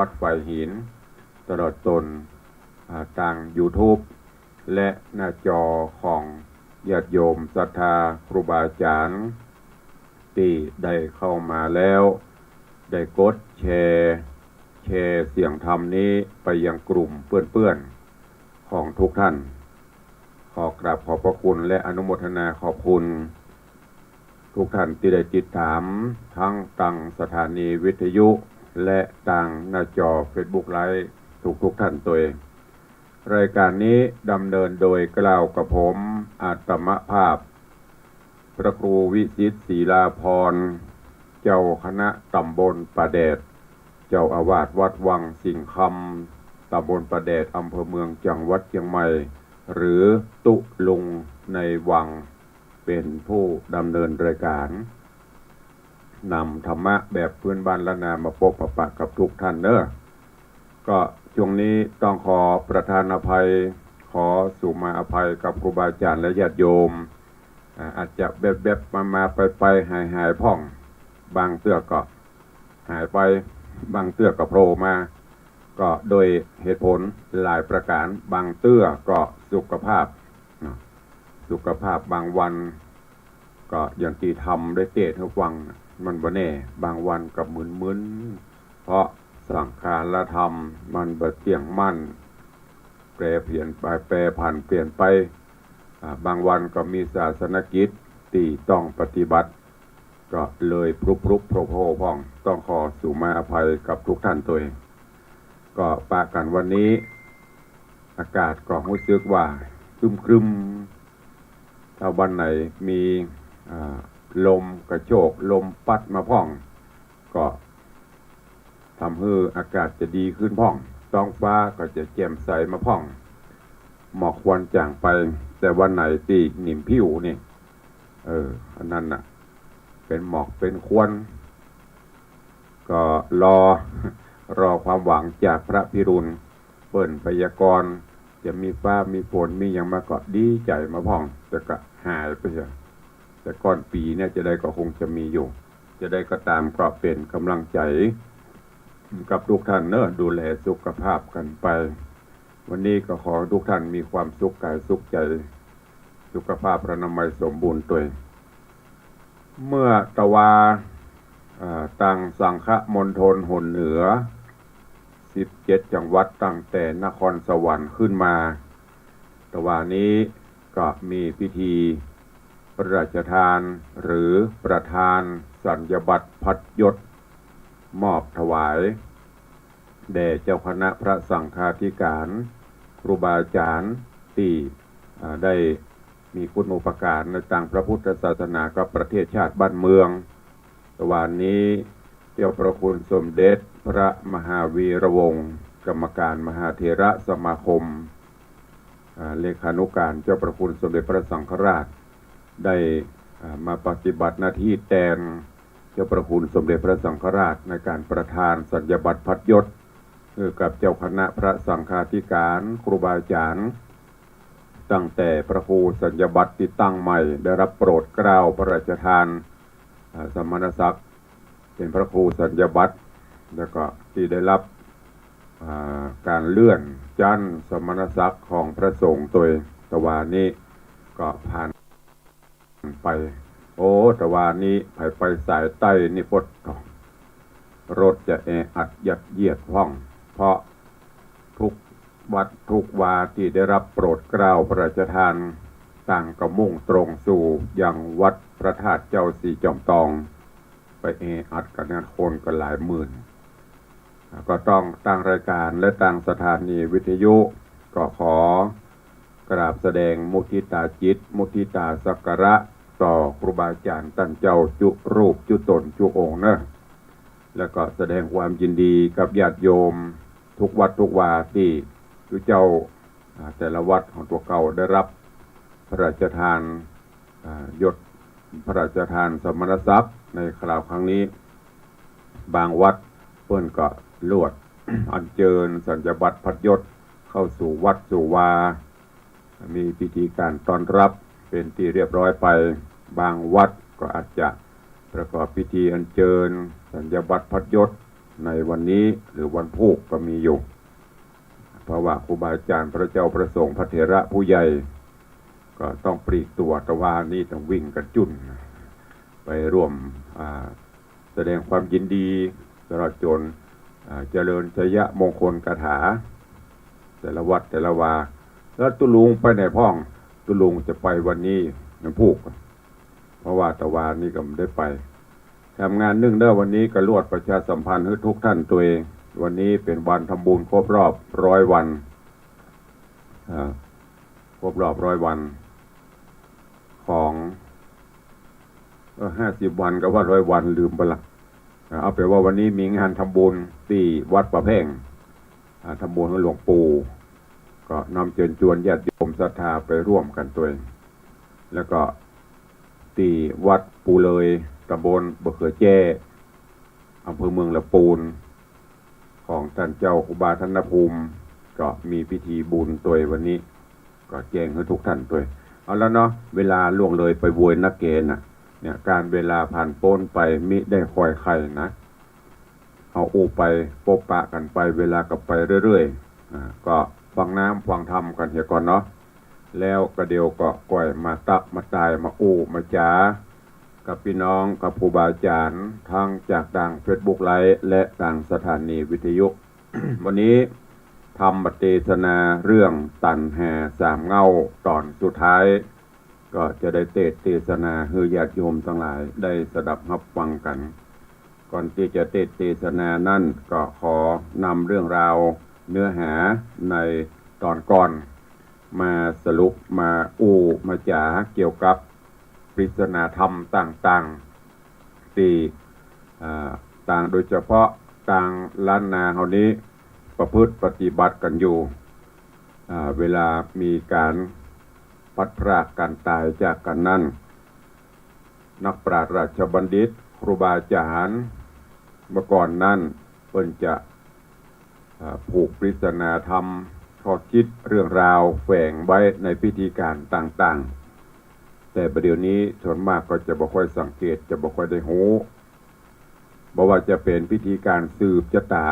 วัดฝ่ายหินตลอดจนทาง YouTube และหน้าจอของญาติโยมศรัทธาครูบาอาจารย์ที่ได้เข้ามาแล้วได้กดแชร์เสียงธรรมนี้ไปยังกลุ่มเพื่อนๆของทุกท่านขอกราบขอบพระคุณและอนุโมทนาขอบคุณทุกท่านที่ได้ติดตามทั้งทางสถานีวิทยุและทางหน้าจอ Facebook Live ทุกท่านตัวเองรายการนี้ดำเนินโดยกล่าวกับผมอาตมภาพพระครูวิสิตศรีลาภรณ์เจ้าคณะตำบลป่าแดดเจ้าอาวาสวัดวังสิงห์คำตำบลป่าแดดอำเภอเมืองจังหวัดเชียงใหม่หรือตุลุงในวังเป็นผู้ดำเนินรายการนำธรรมะแบบพื้นบ้านละนามาพบปะกับทุกท่านเนอะก็ช่วงนี้ต้องขอประทานอภัยขอสุมาอภัยกับครูบาอาจารย์และญาติโยมอาจจะแบบมาไปหายพ่องบางเตื้อก็หายไปบางเตื้อก็โผล่มาก็โดยเหตุผลหลายประการบางเตื้อก็สุขภาพบางวันก็อย่างที่ทำได้เตะทุกวังมันบ่แน่บางวันกับมึนเพราะสังขารธรรมมันบ่เที่ยงมั่นแปรเปลี่ยนไปแปรผันเปลี่ยนไปบางวันก็มีศาสนกิจที่ต้องปฏิบัติก็เลยพรุโผล่พ่องต้องขอสุมาอภัยกับทุกท่านตัวเองก็ปะกันวันนี้อากาศก็รู้สึกว่าครึมถ้าวันไหนมีลมกระโชกลมพัดมาพ่องก็ทำให้อากาศจะดีขึ้นพ่องท้องฟ้าก็จะแจ่มใสมาพ่องหมอกควันจางไปแต่วันไหนตีหนิมผิวนี่อันนั้นน่ะเป็นหมอกเป็นควันก็รอความหวังจากพระพิรุณเปิ่นพยากรณ์จะมีฟ้ามีฝนมีอย่างมาก็ดีใจมาพ่องแต่ก็หายไปเสียแต่ก่อนปีเนี่ยจะได้ก็คงจะมีอยู่จะได้ก็ตามก็เป็นกำลังใจกับทุกท่านเนอะดูแลสุขภาพกันไปวันนี้ก็ขอทุกท่านมีความสุขกายสุขใจสุขภาพพระนามัยสมบูรณ์ตัวเมื่อตะวาตังสังฆมณฑลหนเหนือ17จังหวัดตั้งแต่นครสวรรค์ขึ้นมาตะวานี้ก็มีพิธีพระราชทานหรือประธานสัญญบัตรพัดยศมอบถวายแด่เจ้าคณะพระสังฆาธิการครูบาอาจารย์ที่ได้มีคุณูปการในทางพระพุทธศาสนากับประเทศชาติบ้านเมืองวันนี้เจ้าพระคุณสมเด็จพระมหาวีระวงศ์กรรมการมหาเถระสมาคมเลขานุการเจ้าพระคุณสมเด็จพระสังฆราชได้มาปฏิบัติหน้าที่แทนเจ้าประคุณสมเด็จพระสังฆราชในการประทานสัญญบัตรพัดยศกับเจ้าคณะพระสังฆาธิการครูบาอาจารย์ตั้งแต่พระครูสัญญบัตรที่ตั้งใหม่ได้รับโปรดเกล้าพระราชทานสมณศักดิ์เป็นพระครูสัญญบัตรแล้วก็ที่ได้รับการเลื่อนชั้นสมณศักดิ์ของพระสงฆ์ตัวตะวันนี้ก็ผ่านไปตะวันนี้ไปสายใต้นิพพานรถจะแออัดยัดเยียดห้องเพราะทุกวัดทุกวาที่ได้รับโปรดเกล้าพระราชทานต่างก็มุ่งตรงสู่ยังวัดพระธาตุเจ้าสีจอมทองไปแออัดกันคนกันหลายหมื่นก็ต้องตั้งรายการและตั้งสถานีวิทยุก็ขอกราบแสดงมุทิตาจิตมุทิตาสักการะต่อครูบาอาจารย์ท่านเจ้าจุรูปจุตนจุองค์นะแล้วก็แสดงความยินดีกับญาติโยมทุกวัดทุกวาที่ทุกเจ้าแต่ละวัดของตัวเก่าได้รับพระราชทานยศพระราชทานสมณศักดิ์ในคราวครั้งนี้บางวัดเพิ่นก็ลวด อัญเชิญสัญญบัตรพัดยศเข้าสู่วัดสู่วามีพิธีการต้อนรับเป็นที่เรียบร้อยไปบางวัดก็อาจจะประกอบพิธีอัญเชิญสัญญบัตรพัดยศ ในวันนี้หรือวันพุธก็มีอยู่เพราะว่าครูบาอาจารย์พระเจ้าประสงค์พระเถระผู้ใหญ่ก็ต้องปลีกตัวแต่ว่านี่ต้องวิ่งกันจุ่นไปร่วมแสดงความยินดีตลอดจนเจริญชยมงคลคาถาแต่ละวัดแต่ละวาแล้วตุลุงไปไหนพ้องตุลุงจะไปวันนี้น้ำพุกเพราะว่าตะวานี่ก็ไม่ได้ไปทำงานนึ่งเด้อวันนี้ก็ลวดประชาสัมพันธ์ให้ทุกท่านตัวเองวันนี้เป็นวันทำบุญครบรอบ100 วันครบรอบ100 วันของ50 วันก็ว่า100 วันลืมไปละเอาไปว่าวันนี้มีงานทำบุญที่วัดประแพงทำบุญให้หลวงปู่ก็นำเชิญชวนญาติโยมศรัทธาไปร่วมกันตัวเองแล้วก็ที่วัดปูเลยตำบลบะเขือแจ้อำเภอเมืองละปูนของท่านเจ้าครูบาธนภูมิก็มีพิธีบุญตัววันนี้ก็แจ้งให้ทุกท่านตัวเอาแล้วเนาะเวลาล่วงเลยไปโวยนักเกณฑ์เนี่ยการเวลาผ่านพ้นไปมิได้คอยใครนะเอาอูไปปบปะกันไปเวลากับไปเรื่อยๆก็ฟังน้ำฟังธรรมกันเหี่ยก่อนเนาะแล้วก็เดี๋ยวก็ก่อยมาตักมาตายมาอู้มาจ๋ากับพี่น้องกับครูบาอาจารย์ทั้งจากต่างเฟซบุ๊กไลฟ์และต่างสถานีวิทยุ วันนี้ทำบัตรเทศนาเรื่องตันแห่3 เงาตอนสุดท้ายก็จะได้เทศนาให้ญาติโยมทั้งหลายได้สดับรับฟังกันก่อนที่จะเทศนานั่นก็ขอนำเรื่องราวเนื้อหาในตอนก่อนมาสรุปมาอู้มาจ๋าเกี่ยวกับปริศนาธรรมต่างๆที่ต่างโดยเฉพาะต่างล้านนาเฮานี้ประพฤติปฏิบัติกันอยู่เวลามีการพัดพรากกันตายจากกันนั้นนักปราชญ์ราชบัณฑิตครูบาอาจารย์เมื่อก่อนนั้นเพิ่นจะผูกปริศนาธรรมข้อคิดเรื่องราวแฝงไว้ในพิธีการต่างๆแต่ประเดี๋ยวนี้ส่วนมากก็จะบ่ค่อยสังเกตจะบ่ค่อยได้หูบ่ว่าจะเป็นพิธีการสืบชะตา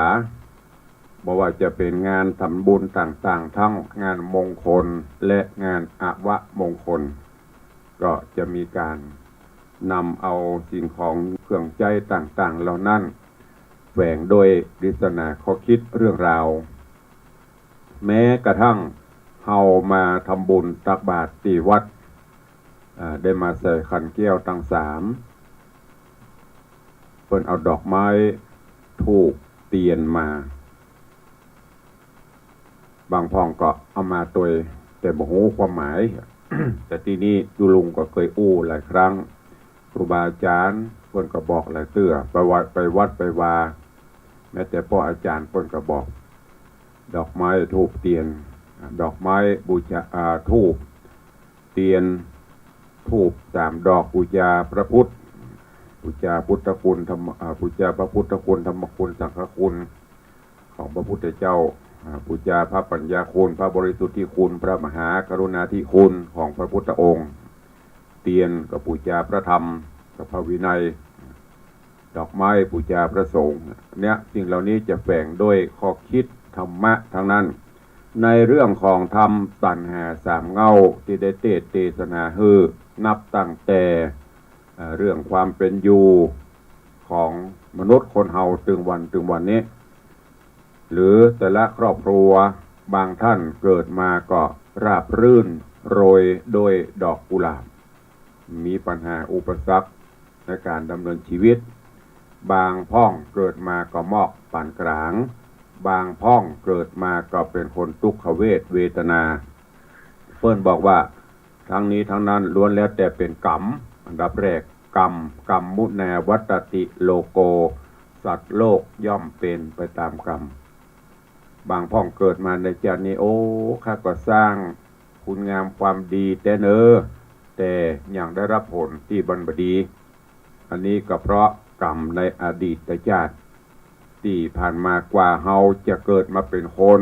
บ่ว่าจะเป็นงานทำบุญต่างๆทั้งงานมงคลและงานอวมงคลก็จะมีการนำเอาสิ่งของเครื่องใจต่างๆเหล่านั้นแฝงโดยปริศนาข้อคิดเรื่องราวแม้กระทั่งเฮามาทำบุญตักบาตรที่วัดได้มาใส่ขันแก้วทั้ง3เพิ่นเอาดอกไม้ธูปเทียนมาบางพ่องก็เอามาตัวแต่บ่ฮู้ความหมาย แต่ที่นี้ตุลุงก็เคยอู้หลายครั้งครูบาอาจารย์เพิ่นก็บอกหลายเตื้อไปวัดไปวาแม้แต่พ่ออาจารย์เพิ่นก็บอกดอกไม้ธูปเทียนดอกไม้บูชาธูปเทียนธูป3 ดอกบูชาพระพุทธบูชาพุทธคุณธรรมบูชาพระพุทธคุณธรรมคุณสังฆคุณของพระพุทธเจ้าบูชาพระปัญญาคุณพระบริสุทธิคุณพระมหากรุณาธิคุณของพระพุทธองค์เทียนกับบูชาพระธรรมกับพระวินัยดอกไม้บูชาพระสงฆ์เนี่ยสิ่งเหล่านี้จะแฝงด้วยข้อคิดธรรมะทั้งนั้นในเรื่องของธรรมตัณหา3 เงาที่ได้เทศนาฮือนับตั้งแต่เรื่องความเป็นอยู่ของมนุษย์คนเฮาถึงวันนี้หรือแต่ละครอบครัวบางท่านเกิดมาก็ราบรื่นโรยโดยดอกกุหลาบมีปัญหาอุปสรรคในการดำเนินชีวิตบางพ้องเกิดมาก็มอกปานกลางบางพ้องเกิดมาก็เป็นคนทุกขเวทนาเพิ่นบอกว่าทั้งนี้ทั้งนั้นล้วนแล้วแต่เป็นกรรมอันดับแรกกรรมมุนาวัตติโลโกสัตว์โลกย่อมเป็นไปตามกรรมบางพ้องเกิดมาในชาตินี้โอ้ข้าก็สร้างคุณงามความดีแต่ยังได้รับผลที่บันบดีอันนี้ก็เพราะกรรมในอดีตชาติที่ผ่านมากว่าเฮาจะเกิดมาเป็นคน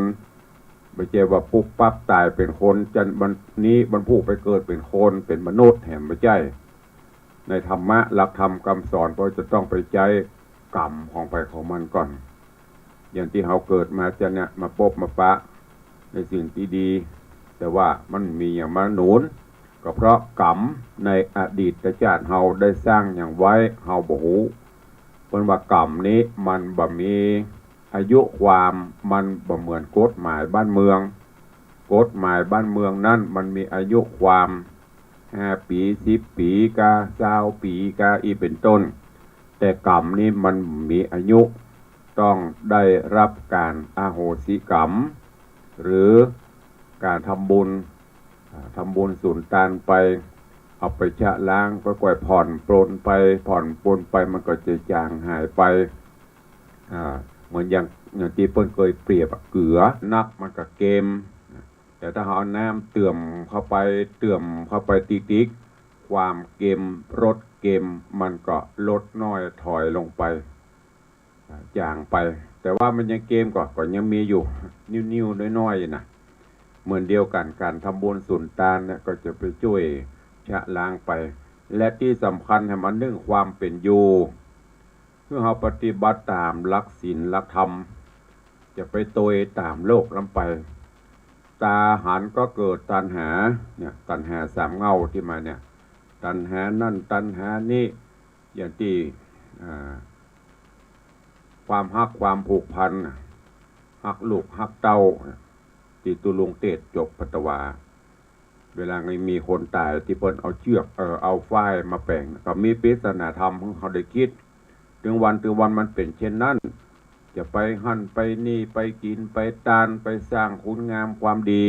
ไม่ใช่ว่าปุ๊บปั๊บตายเป็นคนจันวันนี้บรรพุไปเกิดเป็นคนเป็นมนุษย์แถมไม่ใช่ในธรรมะหลักธรรมคำสอนก็จะต้องไปใจกรรมของไปของมันก่อน อย่างที่เราเกิดมาจะเนี่ยมาพบมาปะในสิ่งที่ดีแต่ว่ามันมีอย่างมาหนุนก็เพราะกรรมในอดีตชาติเราได้สร้างอย่างไว้เราบ่ฮู้เป็นว่ากรรมนี้มันบ่มีอายุความมันบ่เหมือนกฎหมายบ้านเมืองกฎหมายบ้านเมืองนั้นมันมีอายุความ5 ปี10 ปีกา20 ปีกาอีเป็นต้นแต่กรรมนี้มันมีอายุต้องได้รับการอโหสิกรรมหรือการทำบุญสูญตานไปเอาไปชะล้างก็ก่อยผ่อนปลนไปมันก็จะจางหายไปเหมือนอย่างที่เปิ้นเคยเปรียบเกลือนักมันก็เกมแต่ถ้าเอาน้ำเติมเข้าไปติ๊กความเกมลดเกมมันก็ลดน้อยถอยลงไปจางไปแต่ว่ามันยังเกมก็ยังมีอยู่นิ้วๆน้อยๆนะเหมือนเดียวกันการทำบุญสุนทานเนี่ยก็จะไปช่วยชะล้างไปและที่สำคัญให้มันเรื่องความเป็นอยู่เมื่อเราปฏิบัติตามหลักศีลหลักธรรมจะไปโตยตามโลกลำไปตาหันก็เกิดตัณหาเนี่ยตัณหาสามเงาที่มาเนี่ยตัณหานั่นตัณหานี่อย่างที่ความฮักความผูกพันฮักลูกฮักเต้าที่ตุลุงเทศจบปัตตวาเวลามีคนตายที่เปิ้นเอาเชือกเอาฝ้ายมาแปลงก็มีปริศนาธรรมของเขาได้คิดถึงวันมันเป็นเช่นนั้นจะไปหั่นไปนี่ไปกินไปตานไปสร้างคุณงามความดี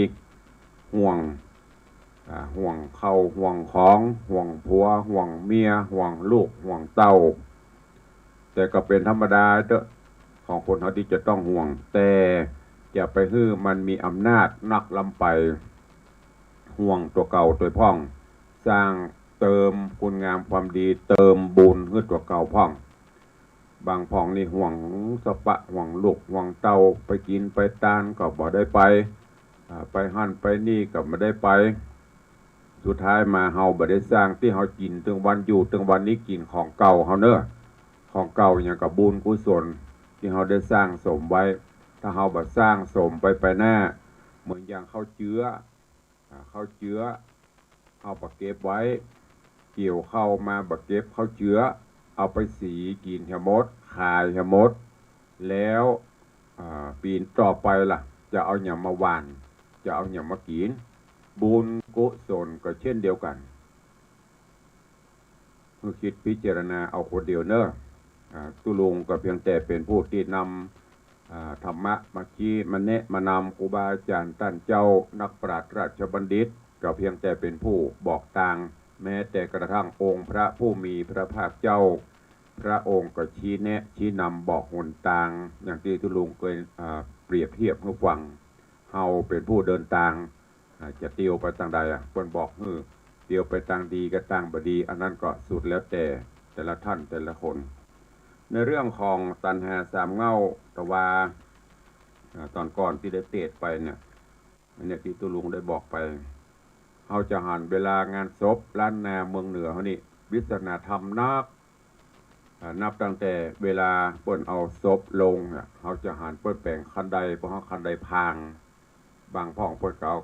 ห่วงเข้าห่วงของห่วงผัวห่วงเมียห่วงลูกห่วงเต้าแต่ก็เป็นธรรมดาเด้อของคนเขาที่จะต้องห่วงแต่อย่าไปฮื้อมันมีอำนาจนักลำไปห่วงตัวเก่าตัวพ่องสร้างเติมคุณงามความดีเติมบุญให้ตัวเก่าพ่องบางพ่องนี่ห่วงสปะห่วงลูกห่วงเต้าไปกินไปตานก็บ่ได้ไปหั่นไปนี่ก็ไม่ได้ไปสุดท้ายมาเฮาบ่ได้สร้างที่เฮากินถึงวันอยู่ถึงวันนี้กินของเก่าเฮาเนอะของเก่าอย่างกับบุญกุศลที่เฮาได้สร้างสมไว้ถ้าเฮาบ่สร้างสมไปหน้าเหมือนอย่างข้าวเจื้อเอาไปเก็บไว้เกี่ยวเข้ามาบักเก็บข้าวเจื้อเอาไปสีกินหมดขายหมดแล้วปีนต่อไปล่ะจะเอาหยังมาหว่านจะเอาหยังมากินบุญกุศลก็เช่นเดียวกันเมื่อคิดพิจารณาเอาคนเดียวเนอะตุลุงก็เพียงแต่เป็นผู้ที่นำธรรมะมาชี้มาแนะมานำครูบาอาจารย์ท่านเจ้านักปราชญ์ราชบัณฑิตก็เพียงแต่เป็นผู้บอกทางแม้แต่กระทั่งองค์พระผู้มีพระภาคเจ้าพระองค์ก็ชี้แนะชี้นำบอกหนทางอย่างที่ตุลุงเคยเปรียบเทียบให้ฟังเฮาเป็นผู้เดินทางจะเตียวไปทางใดคนบอกเตียวไปทางดีก็ทางบดีอันนั้นก็สุดแล้วแต่ละท่านแต่ละคนในเรื่องของตัณหาสามเงาตะวาตอนก่อนที่ได้เทศไปเนี่ยอันนี้ที่ตุลุงได้บอกไปเขาจะหันเวลางานศพล้านนาเมืองเหนือเขานี่วิศนาธรรมนับตั้งแต่เวลาเปิ้นเอาศพลงเขาจะหันเปิ้นแปลงคันใดเพราะเขาคันใดพังบางพ่องเปิ้นก็เอา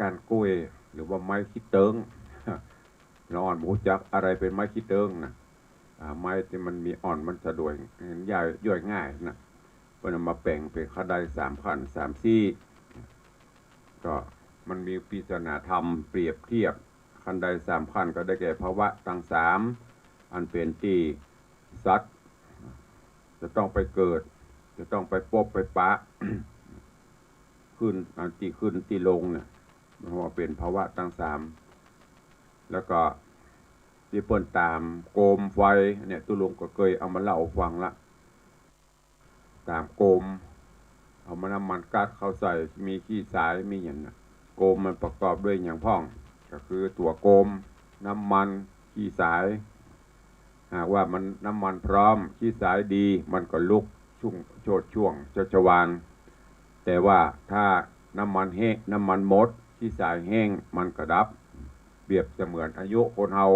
การกุ้ยหรือว่าไม้ขี้เติงนอนหมูจักอะไรเป็นไม้ขี้เติงนะไม้ที่มันมีอ่อนมันสะดวกย่อยง่ายนะเปิ้นมาแปลงเป็นคันใด3 ขั้น3 ซี่ก็มันมีปริศนาธรรมเปรียบเทียบคันใด3 ขั้นก็ได้แก่ภาวะทั้ง3อันเป็นที่สัตว์จะต้องไปเกิดจะต้องไปพบไปปะ ขึ้นที่ลงเนี่ยมันว่าเป็นภาวะทั้ง3แล้วก็ที่เปิ้นตามโกมไฟเนี่ยตุลุงก็เคยเอามาเล่าฟังละตามโกมเอามาน้ำมันกัดเข้าใส่มีขี้สายมีอย่างนะโกมมันประกอบด้วยอย่างพ่องก็คือตัวโกมน้ำมันขี้สายหากว่ามันน้ำมันพร้อมขี้สายดีมันก็ลุกช่วงชัชวานแต่ว่าถ้าน้ำมันแห้งน้ำมันหมดขี้สายแห้งมันก็ดับเปรียบเสมือนอายุคนเฮา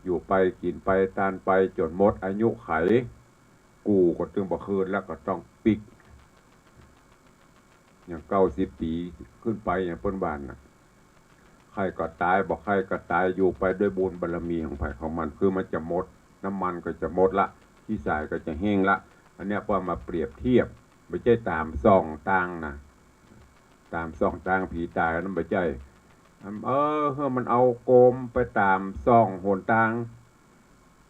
อยู่ไปกินไปตานไปจนหมดอายุไขกูก็ตึงบ่คืนแล้วก็ต้องปิก อย่าง90 ปีขึ้นไปอย่างเปิ้นบ้านนะใครก็ตายบอกใครก็ตายอยู่ไปด้วยบุญบารมีของไผ่ของมันคือมันจะหมดน้ำมันก็จะหมดละที่สายก็จะแห้งละอันเนี้ยพอมาเปรียบเทียบไม่ใช่ตามซ่องตังนะตามซ่องตังผีตายนั่นไม่ใช่มันเอาโกมไปตามซ่องโหนตัง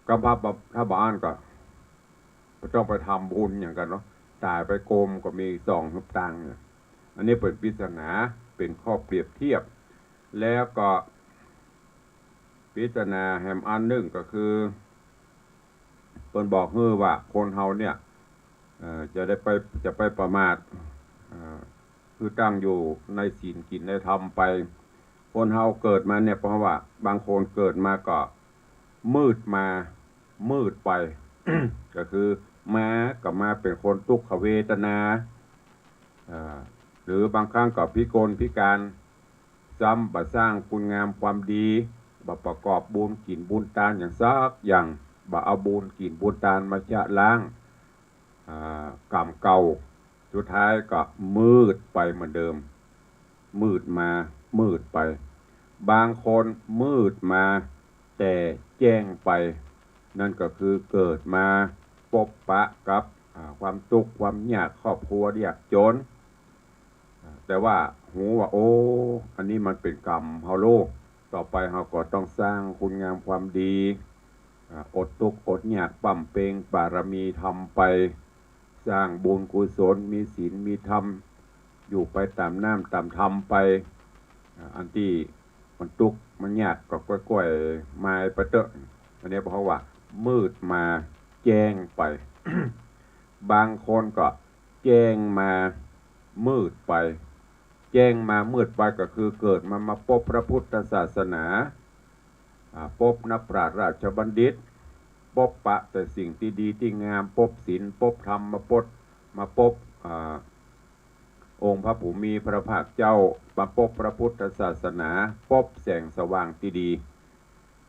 ก็ถ้าบ้านก็ต้องไปทำบุญอย่างกันเนาะตายไปโกมก็มีซ่องทุกตังเนี่ยอันนี้เป็นปริศนาเป็นข้อเปรียบเทียบแล้วก็พิจารณาแหมอันหนึ่งก็คือเพิ่นบอกว่าคนเฮาเนี่ยจะไปประมาทคือตั้งอยู่ในศีลกินในธรรมไปคนเฮาเกิดมาเนี่ยเพราะว่าบางคนเกิดมาก็มืดมามืดไป ก็คือมาก็มาเป็นคนทุกขเวทนาหรือบางครั้งก็พิกลพิการซ้ำบ่สร้างคุณงามความดีบ่ประกอบบุญกินบุญทานอย่างซักอย่างบ่เอาบุญกินบุญทานมาชะล้างกรรมเก่าสุดท้ายก็มืดไปเหมือนเดิมมืดมามืดไปบางคนมืดมาแต่แจ้งไปนั่นก็คือเกิดมาพบปะกับความทุกข์ความยากครอบครัวยากจนแต่ว่าหูว่าโอ้อันนี้มันเป็นกรรมเฮาโลกต่อไปเฮาก็ต้องสร้างคุณงามความดีอดทุกข์อดยากปั่มเปงบารมีทำไปสร้างบุญกุศลมีศีลมีธรรมอยู่ไปตามน้ำตามธรรมไปอันที่มันทุกข์มันยากก็ก้อยๆมาไปเตอะอันนี้เพราะว่ามืดมาแจ้งไป บางคนก็แจ้งมามืดไปแจ้งมามืดไปก็คือเกิดมาพบพระพุทธศาสนาพบนักปราชญ์ราชบัณฑิตพบปะแต่สิ่งที่ดีที่งามพบศีลพบธรรมมาพบองค์พระผู้มีพระภาคเจ้ามาพบพระพุทธศาสนาพบแสงสว่างที่ดี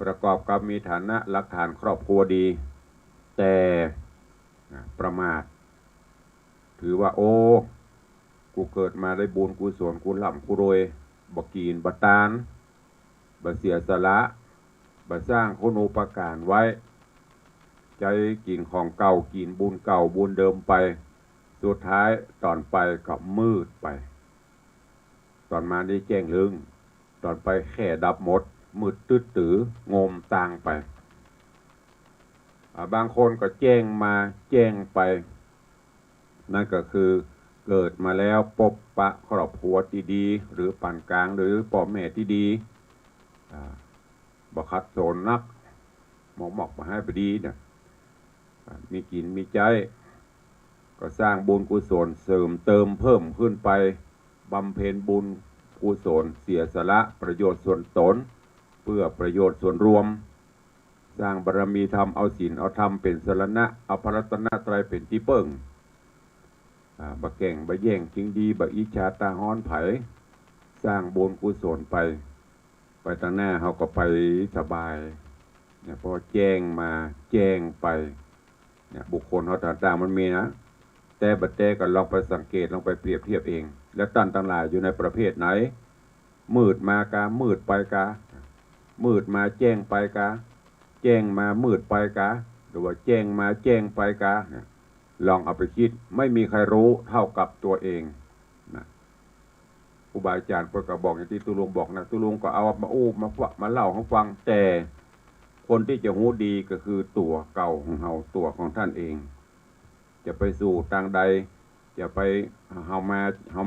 ประกอบกับมีฐานะหลักฐานครอบครัวดีแต่ประมาทถือว่าโอ้กูเกิดมาได้บุญกุศลกูร่ำกูรวยบ่กีนบ่ตานบ่เสียสละบ่สร้างคุณูปการไว้ใจกินของเก่ากินบุญเก่าบุญเดิมไปสุดท้ายตอนไปก็มืดไปตอนมาได้แจ้งลึงตอนไปแค่ดับหมดมืดตื้อตืองมต่างไปบางคนก็แจ้งมาแจ้งไปนั่นก็คือเกิดมาแล้วพบปะครอบครัวที่ดีหรือปานกลางหรือพ่อแม่ที่ดีบ่คัดโซนนักหมอกมาให้ไปดีเนี่ยมีกินมีใจก็สร้างบุญกุศลเสริมเติมเพิ่มขึ้นไปบำเพ็ญบุญกุศลเสียสละประโยชน์ส่วนตนเพื่อประโยชน์ส่วนรวมสร้างบารมีธรรมเอาศีลเอาธรรมเป็นสรณะเอาพระรัตนตรัยเป็นที่เปิ้งบะแก่งบะแย่งจริงดีบะอิจฉาตาฮ้อนไผสร้างบุญกุศลไปทางหน้าเขาก็ไปสบายเนี่ยพอแจ้งมาแจ้งไปเนี่ยบุคคลเขาต่างๆมันมีนะแต่บัดแต่ก็ลองไปสังเกตลองไปเปรียบเทียบเองแล้วท่านทั้งหลายอยู่ในประเภทไหนมืดมากามืดไปกามืดมาแจ้งไปกาแจ้งมามืดไปกาหรือว่าแจ้งมาแจ้งไปกาลองเอาไปคิดไม่มีใครรู้เท่ากับตัวเองนะครูบาอาจารย์เพิ่นก็บอกอย่างที่ตุลุงบอกนะตุลุงก็เอามาเล่าให้ฟังแต่คนที่จะรู้ดีก็คือตัวเก่าของเฮาตัวของท่านเองจะไปสู่ทางใดจะไปเฮา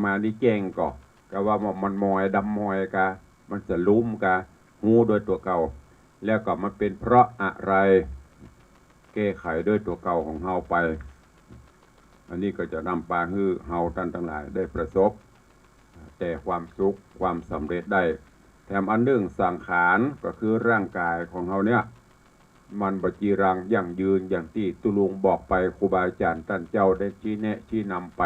มานี่แจ้งก็ว่ามันมอยดำมอยกะมันจะลุ่มกะหูโดยตัวเก่าแล้วก็มันเป็นเพราะอะไรแก้ไขด้วยตัวเก่าของเฮาไปอันนี้ก็จะนำพาให้เฮาท่านทั้งหลายได้ประสบแต่ความสุขความสำเร็จได้แถมอันหนึ่งสังขารก็คือร่างกายของเฮาเนี่ยมันบจีรังยั่งยืนอย่างที่ตุลุงบอกไปครูบาอาจารย์ท่านเจ้าได้ชี้แนะชี้นำไป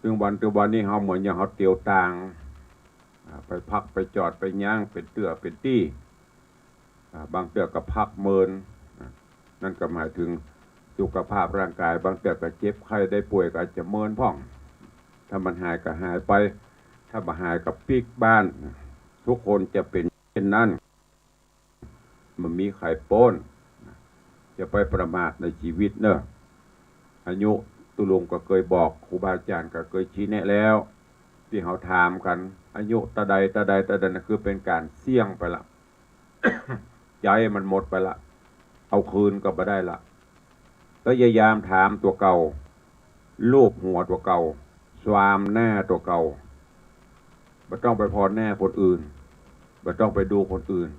ถึงวันนี้เฮาเหมือนอย่างเฮาเตียวต่างไปพักไปจอดไปย่างเป็นเตื้อเป็นตี้บางเตื้อก็พักเมินนั่นก็หมายถึงสุขภาพร่างกายบางเตื้อก็เจ็บไข้ได้ป่วยก็อาจจะเมินพ่อง ถ้ามันหายก็หายไปถ้าบ่หายกับปีกบ้านทุกคนจะเป็นเช่นนั้นมันมีไข่ป้นจะไปประมาทในชีวิตเนอะอายุตุลุงก็เคยบอกครูบาอาจารย์ก็เคยชี้แนะแล้วที่เขาถามกันอายุตาใดนั่นคือเป็นการเสี่ยงไปละ ใจมันหมดไปละเอาคืนก็ไม่ได้ละก็พยายามถามตัวเก่าลูบหัวตัวเก่าสวามหน้าตัวเก่าไม่ต้องไปพอแน่คนอื่นไม่ต้องไปดูคนอื่น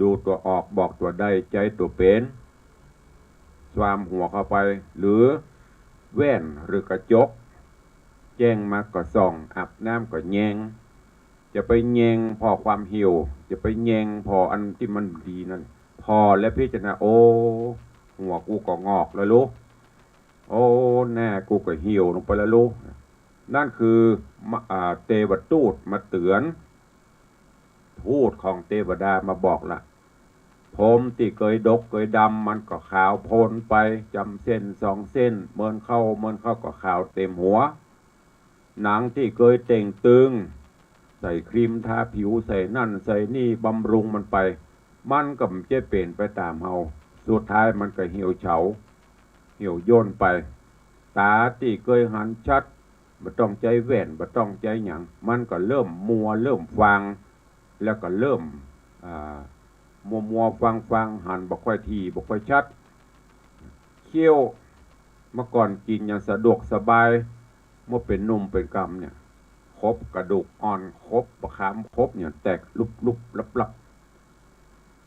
ดูตัวออกบอกตัวได้ใจตัวเป็นสวามหัวเข้าไปหรือแว่นหรือกระจกแจ้งมาก็ส่องอาบน้ำก็แยงจะไปแยงพอความหิวจะไปแยงพออันที่มันดีนั่นพอและพิจารณาโอ้หัวกูก็งอกแล้วลูกโอ้แน่กูก็หิวลงไปแล้วลูกนั่นคือเทวทูตมาเตือนทูตของเทวดามาบอกละผมที่เคยดกเคยดำมันก็ขาวโพลนไปจำเส้น2 เส้นเมินเข้าก็ขาวเต็มหัวหนังที่เคยเต่งตึงใส่ครีมทาผิวใส่นั่นใส่นี่บำรุงมันไปมันก็ไม่จะเปลี่ยนไปตามเฮาสุดท้ายมันก็เหี่ยวเฉาเหี่ยวย่นไปตาที่เคยหันชัดบ่ต้องใจแว่นบ่ต้องใจหยังมันก็เริ่มมัวเริ่มฟังแล้วก็เริ่มมัวฟังหันบ่ค่อยทีบ่ค่อยชัดเคี้ยวเมื่อก่อนกินอย่างสะดวกสบายเมื่อเป็นหนุ่มเป็นกำเนี่ยครบกระดูกอ่อนครบประคำครบเนี่ยแตกลุบลับ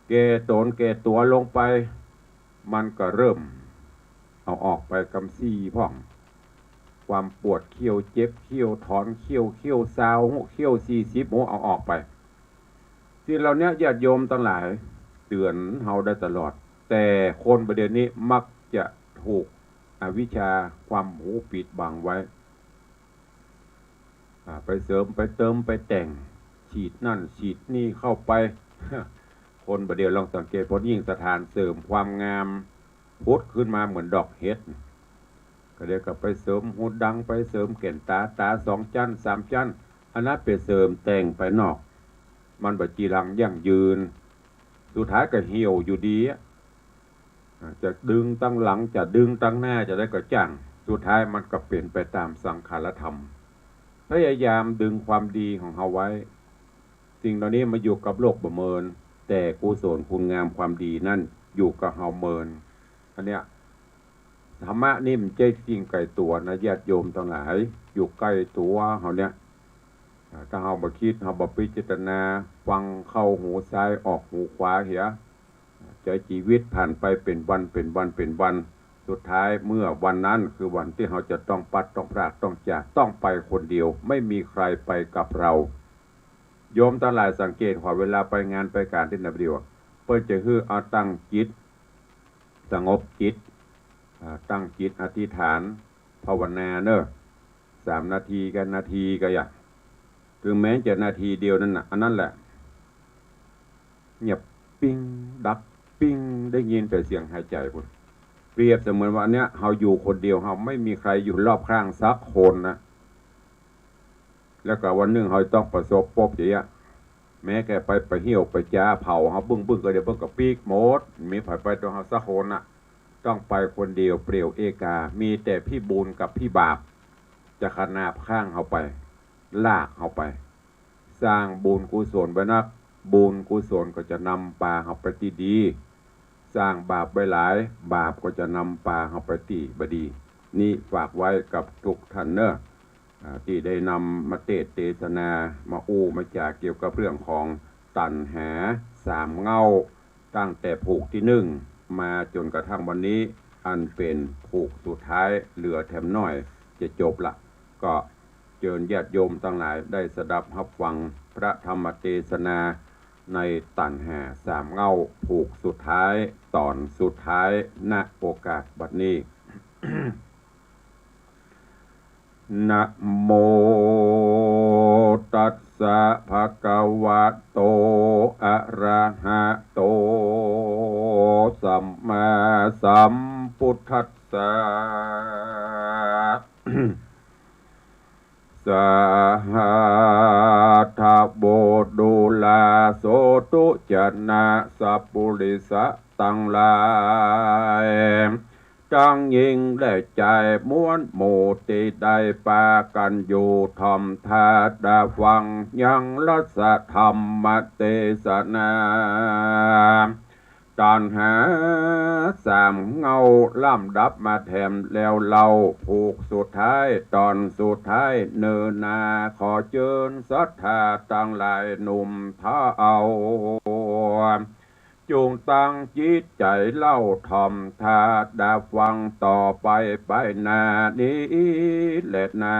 แก่ตนแก่ตัวลงไปมันก็เริ่มเอาออกไปกำซี่พ่องความปวดเคี้ยวเจ็บเคี้ยวถอนเคี้ยวซาวเคี้ยว40เอาออกไปที่เราเนี้ยญาติโยมทั้งหลายเตือนเฮาได้ตลอดแต่คนประเด็นนี้มักจะถูกอวิชชาความหูปิดบังไว้ไปเสริมไปเติมไปแต่งฉีดนั่นฉีดนี่เข้าไป คนประเดี๋ยวลองสังเกตพอยิ่งสถานเสริมความงามพุดขึ้นมาเหมือนดอกเห็ดก็เดี๋ยวก็ไปเสริมหูดังไปเสริมเก่นตา2 จั่น3 จั่นอันนั้นไปเสริมแต่งไปนอกมันบัจีรังยั่งยืนสุดท้ายก็เหี่ยวอยู่ดีจะดึงตั้งหลังจะดึงตั้งหน้าจะได้ก็จ้างสุดท้ายมันก็เปลี่ยนไปตามสังขารธรรมพยายามดึงความดีของเฮาไว้สิ่งเหล่านี้มาอยู่กับโลกประเมินแต่กุศลคุณงามความดีนั่นอยู่กับเฮาเมินอันเนี้ยธรรมะนี่มันใจจริงไกลตัวนะญาติโยมทั้งหลายอยู่ใกล้ตัวเฮาเนี้ยถ้าเฮาบ่คิดเฮาบ่พิจารณาฟังเข้าหูซ้ายออกหูขวาเหียใจชีวิตผ่านไปเป็นวันสุดท้ายเมื่อวันนั้นคือวันที่เราจะต้องปัดต้องพรากต้องจากต้องไปคนเดียวไม่มีใครไปกับเราโยมทั้งหลายสังเกตว่าเวลาไปงานไปการที่นับเดียวเพิ่นจะคือเอาตั้งจิตสงบจิตตั้งจิตอธิษฐานภาวนาเนอะ3 นาทีกันนาทีก็อย่างถึงแม้จะนาทีเดียวนั่นน่ะอันนั้นแหละเงียบปิ้งดับปิ้งได้ยินแต่เสียงหายใจพุ่นเปรียบเสมือนว่าเนี้ยเฮาอยู่คนเดียวเฮาไม่มีใครอยู่รอบข้างสักคนนะแล้วก็วันหนึ่งเฮาต้องประสบพบอย่างเงี้ยแม้แกไปเหี่ยวไปจ้าเผาเฮาบึ้งก็เดี๋ยวเบิ่งกับปีกหมดมีไผไปตัวเฮาสักคนน่ะต้องไปคนเดียวเปลี่ยวเอกามีแต่พี่บุญกับพี่บาปจะขนาบข้างเฮาไปลากเฮาไปสร้างบุญกุศลไว้นักบุญกุศลก็จะนำพาเฮาไปที่ดีสร้างบาปไว้หลายบาปก็จะนำพาเฮาไปที่บดีนี่ฝากไว้กับทุกท่านเนอะที่ได้นำมาเทศนามามาจากเกี่ยวกับเรื่องของตัณหา3 เงาตั้งแต่ผูกที่1มาจนกระทั่งวันนี้อันเป็นผูกสุดท้ายเหลือแถมน้อยจะจบละก็เชิญญาติโยมทั้งหลายได้สดับรับฟังพระธรรมเทศนาในตัณหา3 เงาผูกสุดท้ายตอนสุดท้ายณโอกาสบัดนี้ นะโมตัสสะภะคะวะโตอะระหะโตสัมมาสัมพุทธัสสะ าธาโบดูลาโสตุจนะสัพปุริสะตังหลายจังยิงได้ใจม้วนหมู่ติได้ปากันอยู่ทอมทาดาฟังยังรัสธรรมเทศนาตอนหาสามเงาล่ำดับมาแถมแล้วเราผูกสุดท้ายตอนสุดท้ายเนินนาขอเชิญศรัทธาตั้งหลายหนุ่มท้าเอาจูงตั้งจิตใจเล่าทอมทาดาฟังต่อไปไปนานี้แหละนา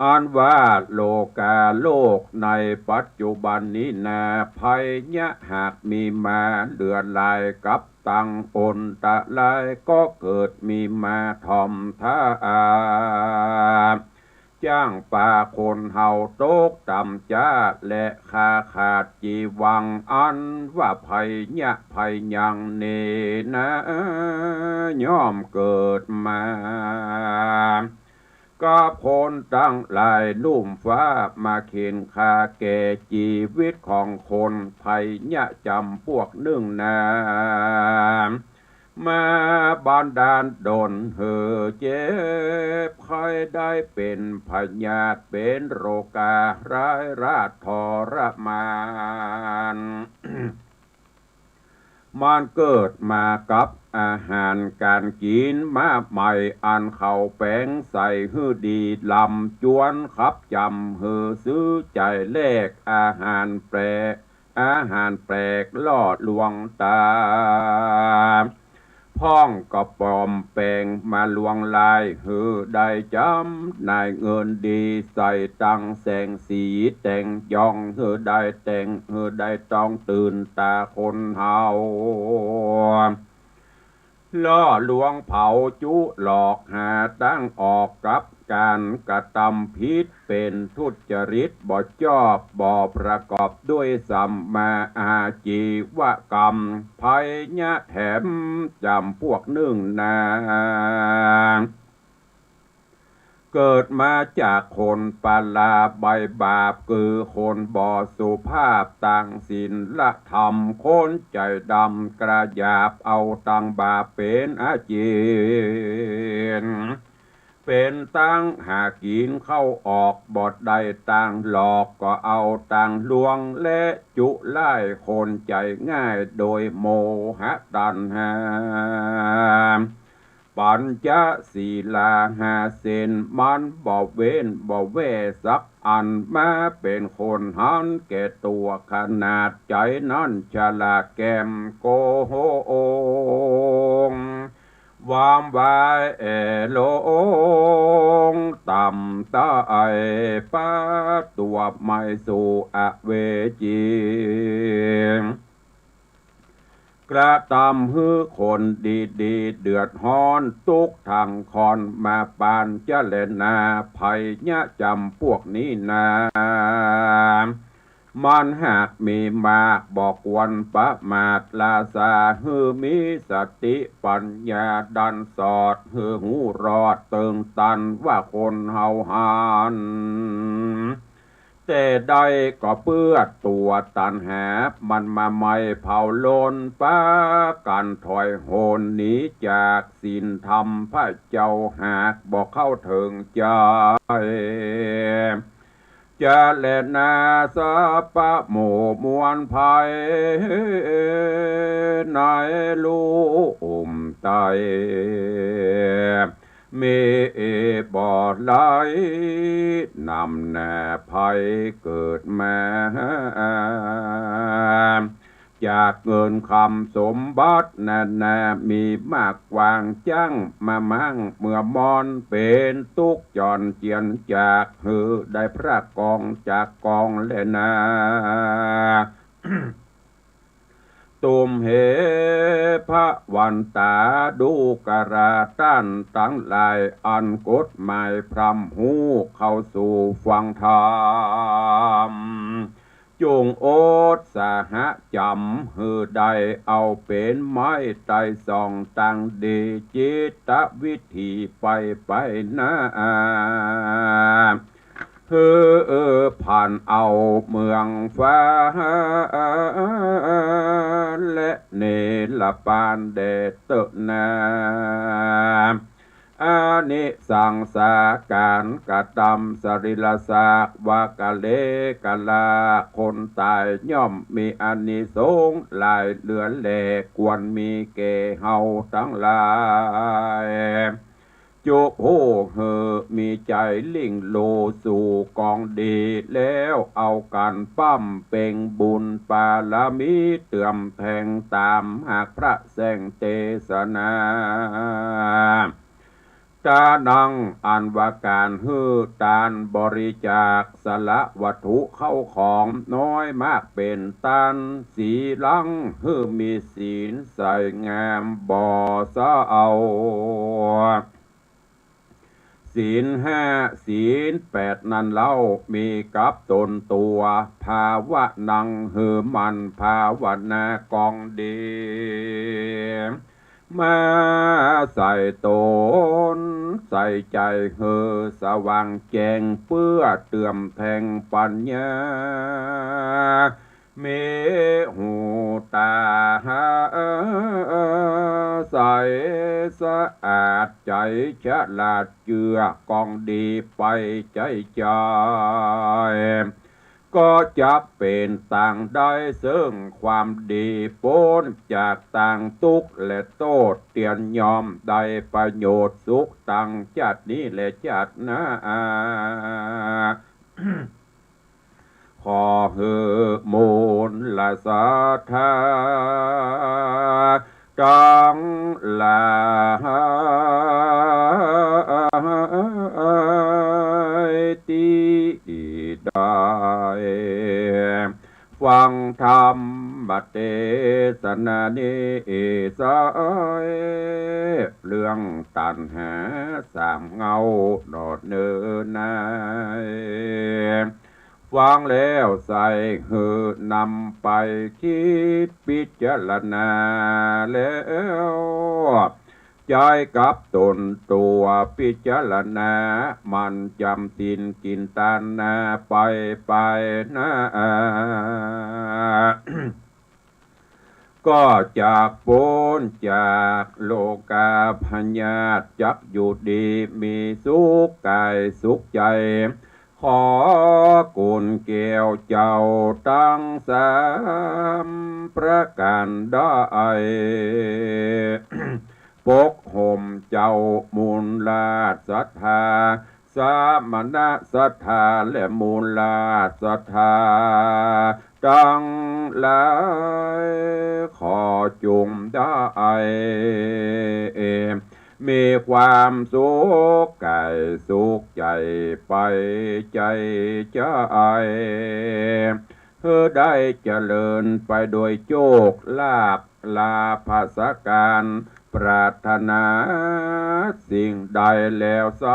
อันว่าโลกาโลกในปัจจุบันนี้นาภัยยะหากมีมาเดือดลายกับตังปนตะลายก็เกิดมีมาทอมท่าจ้างป่าคนเฮาโตกต่ำจ้าและคาขาดจีวังอันว่าภัยยะภัยยังเนนะย่อมเกิดมาก็พ้นตั้งหลายลุ่มฟ้ามาเข็นคาแก่ชีวิตของคนภัยยะจำพวกหนึ่งนามาบานดาลดนเหือเจ็บใครได้เป็นพยาธิเป็นโรคาร้ายราชทรมานมันเกิดมากับอาหารการกินมาใหม่อันเขาแป้งใส่หื้อดีลำจวนขับจำหือซื้อใจแลกอาหารแปลกลอดลวงตาพ้องก็ปลอมแปลงมาลวงลายหือได้จำนายเงินดีใส่ตังแสงสีแต่งยองหือได้แต่งหือได้ต้องตื่นตาคนเฮาล่อลวงเผาจุหลอกหาตั้งออกกับการกระทำผิดเป็นทุจริตบ่ชอบบ่ประกอบด้วยสัมมาอาชีวกรรมภัยยะแถมจำพวกหนึ่งนาเกิดมาจากคนปาลาใบบาปคือคนบ่สุภาพต่างศีลละธรรมคนใจดำกระยาบเอาตังบาปเป็นอาชีพเป็นตั้งหากินเข้าออกบอดใดต่างหลอกก็เอาต่างลวงและจุไล่คนใจง่ายโดยโมหะตัณหาปัญจศีลาหาเส้นมันบ่เว้นบ่แวสักอันมาเป็นคนหันแก่ตัวขนาดใจนั้นฉลาดแกมโกโหงวามวายโลงต่ำตาไอป้าตัวไม่สู่อเวจีกระทำให้คนดีเดือดฮ้อนทุกทางคอนมาปานเจเลนาภัยยะจำพวกนี้นามันหากมีมากบอกวันประมาทลาซาฮือมีสติปัญญาดันสอดฮือหูรอดเติงตันว่าคนเฮาหานแต่ใดก็เปื้อตัวตันหามันมาไม่เผาโลนป้ากันถอยโหนหนีจากศีลธรรมพระเจ้าหากบอกเข้าถึงใจจะแลนาสะปะหมู่มวลภัยในลูอุ่มไตมีบ่อไหลนำแน่ภัยเกิดมาจากเงินคำสมบัติแน่มีมากวางจังมามั่งเมื่อมอนเป็นตุกจอนเจียนจากหือได้พระกองจากกองเลนา ตุมเหพระวันตาดูกราต้านตั้งหลายอันกฎหมายพรำหูเข้าสู่ฟังธรรม จงโอดสาหะจำหือใดเอาเป็นไม้ไตสองตังดีจิตวิธีไปนะผ่านเอาเมืองฟ้าและเนลปานเดตนาอานิสังสาการกระทำสริลสากวากะเลกะลาคนตายย่อมมีอานิสงส์หลายเหลือแลควรมีแก่เฮาทั้งหลายจุโหเหอมีใจลิ่งโลสู่กองดีแล้วเอากันปั้มเป่งบุญปาลามีเตื่อมแทงตามหากพระแสงเทศนาตานังอันว่าการฮือตานบริจาคสละวัตถุเข้าของน้อยมากเป็นตันสีลังฮือมีศีลใส่งามบ่อสะเอาศีลห้าศีลแปดนั้นเล่ามีกับตนตัวภาวะนังหือมันภาวนากองดีมาใส่ตนใส่ใจเฮอสว่างแจ้งเพื่อเตื่อมแทงปัญญาเมหูตาใสสะอาดใจฉลาดเจือกองดีไปใจใจก็จะเป็นต่างได้ซึ่งความดีพ้นจากต่างทุกข์และโทษเตียนยอมได้ประโยชน์สุขต่างจัดนี้และจัดหน้าขอฮือมูลละสาธาจังลาตีได้ฟังธรรมบัดเทศนานิสายเรื่องตัณหาสามเงาโนดเนินนายฟังแล้วใส่หือนำไปคิดพิจารณาแล้วใจกับตนตัวพิจารณามันจำสินกินตานาไปนะก็จากพ้นจากโลกาพญาตจักอยู่ดีมีสุขกายสุขใจขอกุลเกี่ยวเจ้าตั้งสามประการได้ปกห่มเจ้ามูลลาศรัทธาสามณศรัทธาและมูลลาศรัทธาตั้งหลายขอจุมได้มีความสุขกายสุขใจไปใจใจเพื่อได้เจริญไปโดยโชคลาภลาภาษการปรารถนาสิ่งใดแล้วไซ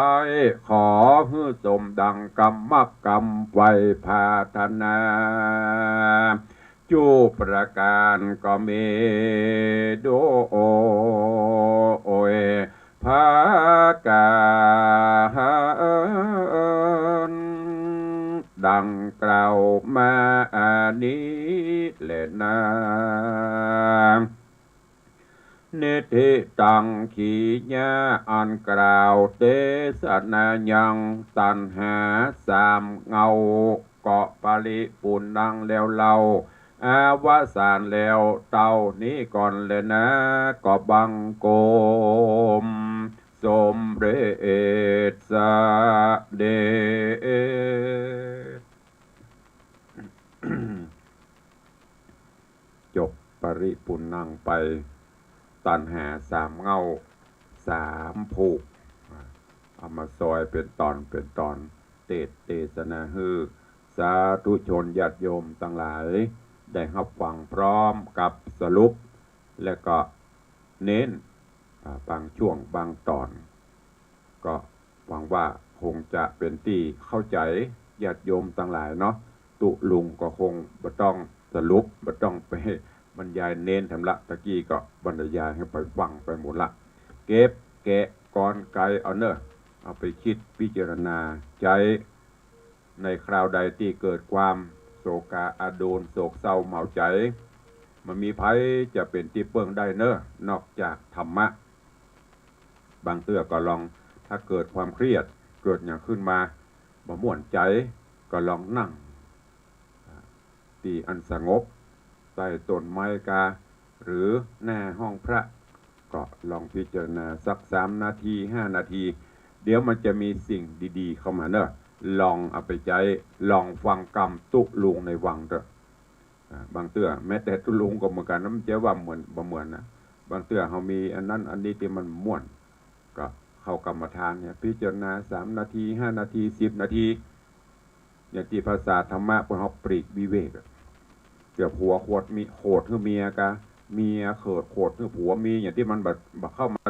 ขอให้สมดังกรรมกรรมไว้พาธนาจูประการก็มีโดยภากาดังกล่าวมานี้แหละนะเนติตังขีญาอันกล่าวเทศนายังตัณหาสามเงาเกาะปริปุณังแล้วเราอาวสานแล้วเต่านี้ก่อนเลยนะก็บังโกมสมเรศสเดจบปริปุณังไปตัณหาสามเงาสามผูกเอามาซอยเป็นตอนเทศนาฮือสาธุชนญาติโยมทั้งหลายได้รับฟังพร้อมกับสรุปและก็เน้นบางช่วงบางตอนก็หวังว่าคงจะเป็นที่เข้าใจญาติโยมทั้งหลายเนาะ ตุลุงก็คงบ่ต้องสรุปบ่ต้องไปบรรยายเน้นทำละตะกี้ก็บรรยายให้ไปฟังไปหมดละเก็บแกะก่อนไกลเอาเนอะเอาไปคิดพิจารณาใจในคราวใดที่เกิดความโศกาอาดูลโศกเศร้าเหมาใจมันมีภัยจะเป็นที่เปื้องได้เนอะนอกจากธรรมะบางเตื้อก็ลองถ้าเกิดความเครียดเกิดอย่างขึ้นมาบ่ม่วนใจก็ลองนั่งที่อันสงบใต้ต้นไม้กาหรือหน้าห้องพระก็ลองพิจารณาสัก3 นาที5 นาทีเดี๋ยวมันจะมีสิ่งดีๆเข้ามาเนอะลองเอาไปใจลองฟังกรรมตุลุงในวังเถอะบางเตื้อแม้แต่ตุลุงก็เหมือนกันนะมันจะว่าเหมือนบ่เหมือนนะบางเตื้อเขามีอันนั้นอันนี้ที่มันม่วนก็เข้ากรรมฐานเนี่ยพิจารณา3 นาที5 นาที10 นาทีอย่างที่ภาษาธรรมะพวกเขาปรีกวิเวกเกี่ยวผัวโคตรมีโคตรคือเมียกะเมียเขิดโคตรคือผัวมีอย่างที่มันแบบเข้ามา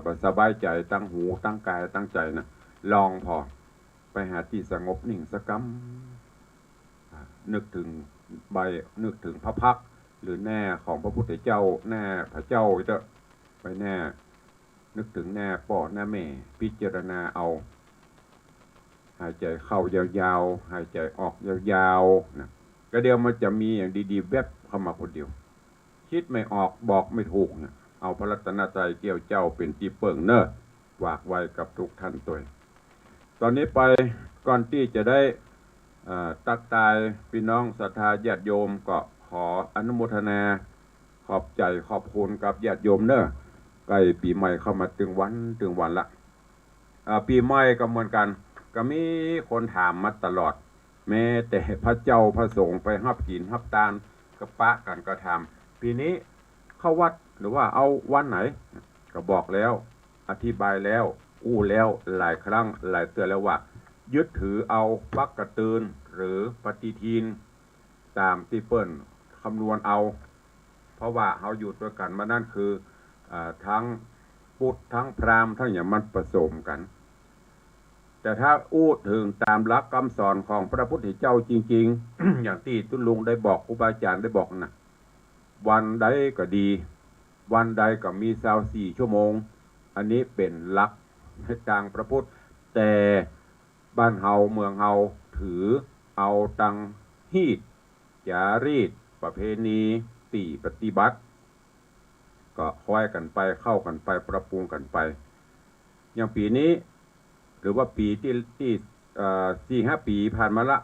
แบบสบายใจตั้งหูตั้งกายตั้งใจนะลองพอไปหาที่สงบนิ่งสักกัมนึกถึงใบนึกถึงพระพักหรือแน่ของพระพุทธเจ้าแน่พระเจ้าเถอะไปแน่นึกถึงแน่ป่อแน่แม่พิจารณาเอาหายใจเข้ายาวๆหายใจออกยาวๆนะก็เดี๋ยวมันจะมีอย่างดีๆแวบเข้ามาคนเดียวคิดไม่ออกบอกไม่ถูกเนี่ยเอาพระรัตนตรัยเกี่ยวเจ้าเป็นที่เปิ่งเนอะฝากไว้กับทุกท่านตัวตอนนี้ไปก่อนที่จะได้ตักตายพี่น้องศรัทธาญาติโยมก็ขออนุโมทนาขอบใจขอบคุณกับญาติโยมเนอะใกล้ปีใหม่เข้ามาถึงวันละปีใหม่ก็เหมือนกันก็มีคนถามมาตลอดแม้แต่พระเจ้าพระสงฆ์ไปฮับกินฮับตาลก็ปะกันก็ถามปีนี้เข้าวัดหรือว่าเอาวันไหนก็บอกแล้วอธิบายแล้วอู้แล้วหลายครั้งหลายเตือนแล้วว่ายึดถือเอาปักกระตืนหรือปฏิทินตามที่เปิ้นคำนวณเอาเพราะว่าเขาอยู่ด้วยกันมานั่นคือทั้งพุทธทั้งพราหมณ์ทั้งอย่างมันผสมกันแต่ถ้าอู้ถึงตามหลักคำสอนของพระพุทธเจ้าจริงๆ อย่างที่ตุลุงได้บอกครูบาอาจารย์ได้บอกนะวันใดก็ดีวันใดก็มี24 ชั่วโมงอันนี้เป็นหลักในทางพระพุทธแต่บ้านเฮาเมืองเฮาถือเอาตังฮีดจารีตประเพณีตีปฏิบัติก็ค่อยกันไปเข้ากันไปปรับปรุงกันไปอย่างปีนี้หรือว่าปีที่4-5 ปีผ่านมาละ